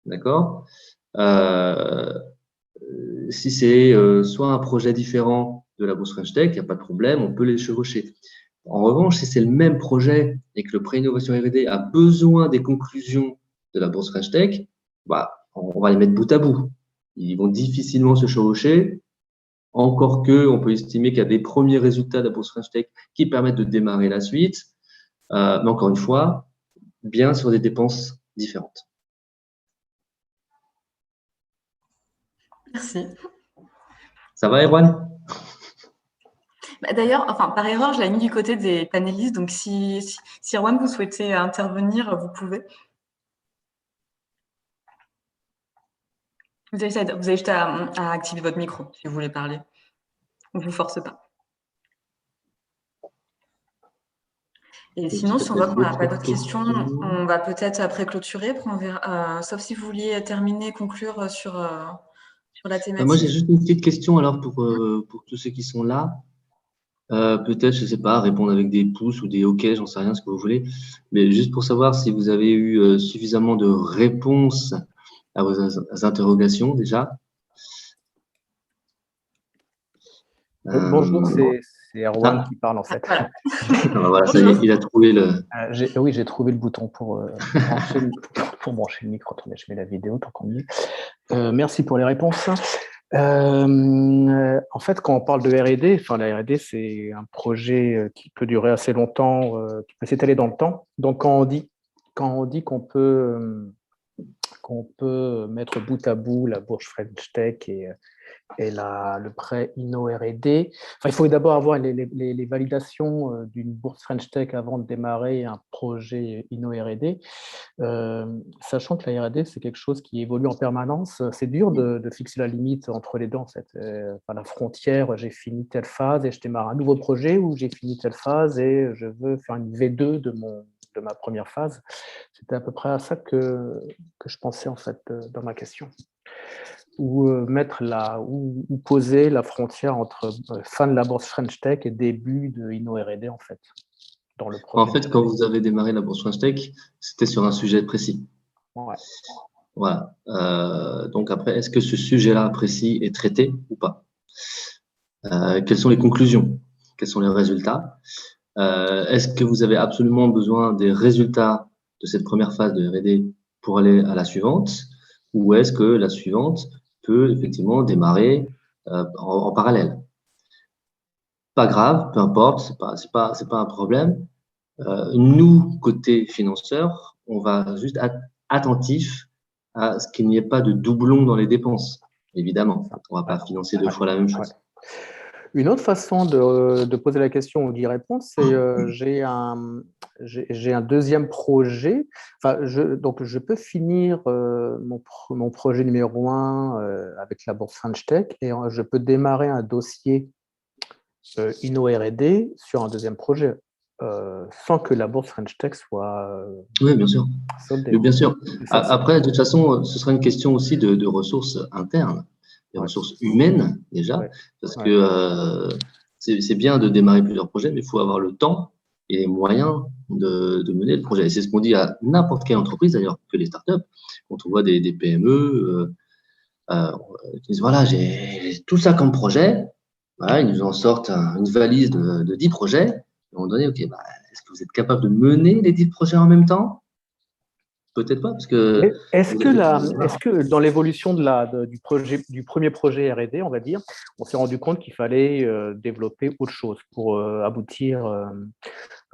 D'accord? Si c'est soit un projet différent de la bourse French Tech, il n'y a pas de problème, on peut les chevaucher. En revanche, si c'est le même projet et que le prêt innovation R&D a besoin des conclusions de la bourse French Tech, bah, on va les mettre bout à bout. Ils vont difficilement se chevaucher, encore on peut estimer qu'il y a des premiers résultats de la bourse French Tech qui permettent de démarrer la suite. Mais encore une fois, bien sur des dépenses différentes. Merci. Ça va, Erwan? D'ailleurs, enfin, par erreur, je l'ai mis du côté des panélistes. Donc, si Erwan, vous souhaitez intervenir, vous pouvez. Vous avez juste à activer votre micro si vous voulez parler. On ne vous force pas. Et sinon, si on voit qu'on n'a pas d'autres questions, on va peut-être après clôturer. Sauf si vous vouliez terminer, conclure sur la thématique. Moi, j'ai juste une petite question alors pour tous ceux qui sont là. Peut-être, je ne sais pas, répondre avec des pouces ou des OK, j'en sais rien, ce que vous voulez. Mais juste pour savoir si vous avez eu suffisamment de réponses à vos interrogations déjà. Bonjour, c'est Erwan qui parle en fait. Voilà, ça y est, il a trouvé le… Oui, j'ai trouvé le bouton pour brancher le micro. Attendez, je mets la vidéo tant qu'on y est. Merci pour les réponses. En fait, quand on parle de R&D, la R&D, c'est un projet qui peut durer assez longtemps, qui peut s'étaler dans le temps. Donc, quand on dit qu'on peut mettre bout à bout la bourse French Tech et le prêt Inno-R&D. Il faut d'abord avoir les validations d'une bourse French Tech avant de démarrer un projet Inno-R&D, sachant que la R&D, c'est quelque chose qui évolue en permanence. C'est dur de fixer la limite entre les deux, en fait. La frontière, j'ai fini telle phase et je démarre un nouveau projet, ou j'ai fini telle phase et je veux faire une V2 de ma première phase. C'était à peu près à ça que je pensais, en fait, dans ma question. Ou poser la frontière entre fin de la bourse French Tech et début de Inno-R&D, en fait, dans le projet. En fait, quand vous avez démarré la bourse French Tech, c'était sur un sujet précis. Ouais. Voilà. Donc après, est-ce que ce sujet-là précis est traité ou pas? Quelles sont les conclusions? Quels sont les résultats? Est-ce que vous avez absolument besoin des résultats de cette première phase de R&D pour aller à la suivante? Ou est-ce que la suivante peut effectivement démarrer en parallèle? Pas grave, peu importe, c'est pas un problème. Nous, côté financeur, on va juste être attentif à ce qu'il n'y ait pas de doublons dans les dépenses. Évidemment, on ne va pas financer deux fois la même chose. Une autre façon de poser la question ou d'y répondre, c'est j'ai un deuxième projet. Donc, je peux finir mon projet numéro 1 avec la bourse French Tech et je peux démarrer un dossier Inno-R&D sur un deuxième projet sans que la bourse French Tech soit oui, bien sûr. soldée. Oui, bien sûr. Après, de toute façon, ce sera une question aussi de ressources internes. Des ressources humaines déjà, parce que c'est bien de démarrer plusieurs projets, mais il faut avoir le temps et les moyens de mener le projet. Et c'est ce qu'on dit à n'importe quelle entreprise, d'ailleurs, que les startups. Quand on voit des PME, ils disent voilà, j'ai tout ça comme projet. Voilà, ils nous en sortent une valise de 10 projets. Et à un moment donné, OK, est-ce que vous êtes capable de mener les 10 projets en même temps? Peut-être pas, parce que… Est-ce que dans l'évolution du premier projet R&D, on va dire, on s'est rendu compte qu'il fallait développer autre chose pour aboutir,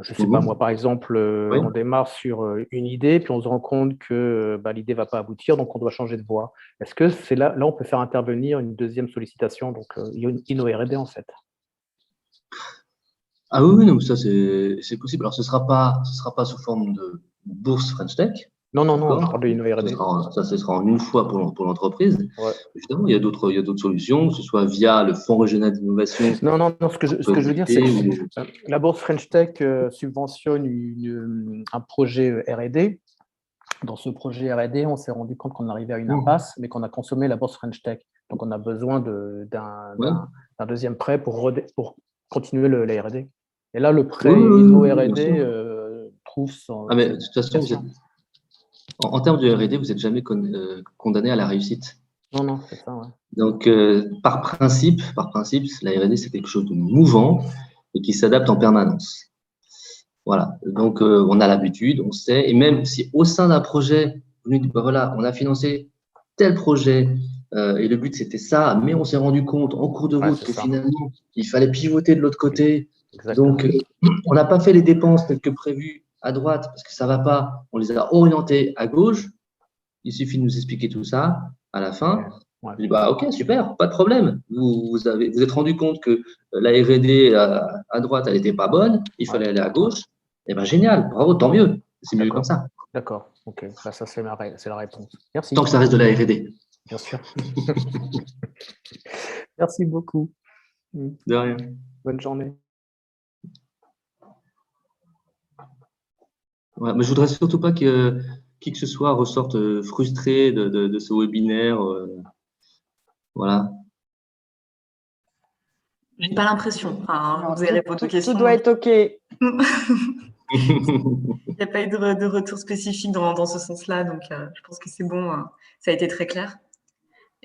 je ne sais pas moi, par exemple, on démarre sur une idée, puis on se rend compte que l'idée ne va pas aboutir, donc on doit changer de voie. Est-ce que c'est là on peut faire intervenir une deuxième sollicitation, donc Inno-R&D en fait? Ah oui, non, ça c'est possible. Alors ce sera pas sous forme de bourse French Tech. Non, on parle de Inno-R&D. Ce sera en une fois pour l'entreprise. Évidemment, il y a d'autres solutions, que ce soit via le Fonds régional d'innovation. Non, ce que je veux dire, c'est que la bourse French Tech subventionne un projet R&D. Dans ce projet R&D, on s'est rendu compte qu'on arrivait à une impasse, mais qu'on a consommé la bourse French Tech. Donc, on a besoin d'un deuxième prêt pour continuer la R&D. Et là, le prêt Inno-R&D trouve son… mais de toute façon, en termes de R&D, vous n'êtes jamais condamné à la réussite. Non, c'est ça, ouais. Donc, par principe, la R&D, c'est quelque chose de mouvant et qui s'adapte en permanence. Voilà. Donc, on a l'habitude, on sait, et même si au sein d'un projet, on nous dit, voilà, on a financé tel projet, et le but c'était ça, mais on s'est rendu compte en cours de Ouais, route c'est que ça. finalement, il fallait pivoter de l'autre côté. Exactement. Donc, on n'a pas fait les dépenses telles que prévues à droite parce que ça ne va pas. On les a orientées à gauche. Il suffit de nous expliquer tout ça à la fin. Ouais. Je dis, bah, ok, super, pas de problème. Vous êtes rendu compte que la R&D à droite, elle n'était pas bonne, il fallait aller à gauche. Eh ben, génial, bravo, tant mieux. C'est mieux comme ça. D'accord, ok. Bah, ça, c'est la réponse. Merci. Tant que ça reste de la R&D. Bien sûr. Merci beaucoup. De rien. Bonne journée. Ouais, mais je voudrais surtout pas que qui que ce soit ressorte frustré de ce webinaire. Voilà. J'ai pas l'impression. Enfin, Non, vous avez répondu aux questions. Tout doit être OK. Il n'y a pas eu de retour spécifique dans ce sens-là, donc je pense que c'est bon, ça a été très clair.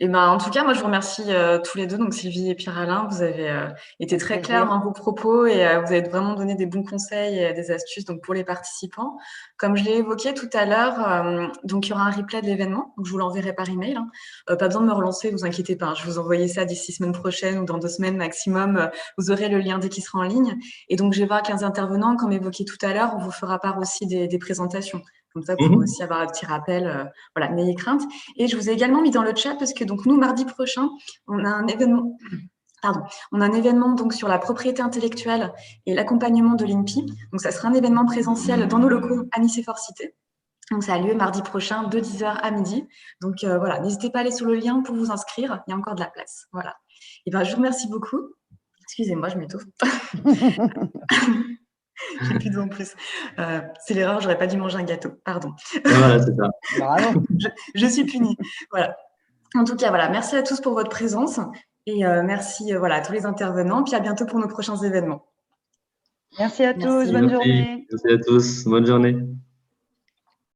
Et ben, en tout cas, moi, je vous remercie tous les deux, donc Sylvie et Pierre-Alain. Vous avez été très clairs dans vos propos et vous avez vraiment donné des bons conseils et des astuces donc, pour les participants. Comme je l'ai évoqué tout à l'heure, donc il y aura un replay de l'événement, donc je vous l'enverrai par email. Hein. Pas besoin de me relancer, vous inquiétez pas. Je vais vous envoyer ça d'ici semaine prochaine ou dans 2 semaines maximum. Vous aurez le lien dès qu'il sera en ligne. Et donc, je vais voir 15 intervenants, comme évoqué tout à l'heure, on vous fera part aussi des présentations. Comme ça, vous pouvez aussi avoir un petit rappel. Voilà, n'ayez crainte. Et je vous ai également mis dans le chat parce que donc nous, mardi prochain, on a un événement. On a un événement donc sur la propriété intellectuelle et l'accompagnement de l'INPI. Donc, ça sera un événement présentiel dans nos locaux à Nice et Fort-Cité. Donc, ça a lieu mardi prochain de 10h à midi. Donc, voilà, n'hésitez pas à aller sur le lien pour vous inscrire. Il y a encore de la place. Voilà. Et ben, je vous remercie beaucoup. Excusez-moi, je m'étouffe. J'ai plus d'eau en plus. C'est l'erreur, j'aurais pas dû manger un gâteau. Pardon. Voilà, c'est ça. Je suis punie. Voilà. En tout cas, voilà, merci à tous pour votre présence et merci voilà, à tous les intervenants. Puis à bientôt pour nos prochains événements. Merci à tous. Bonne journée. Merci à tous. Bonne journée.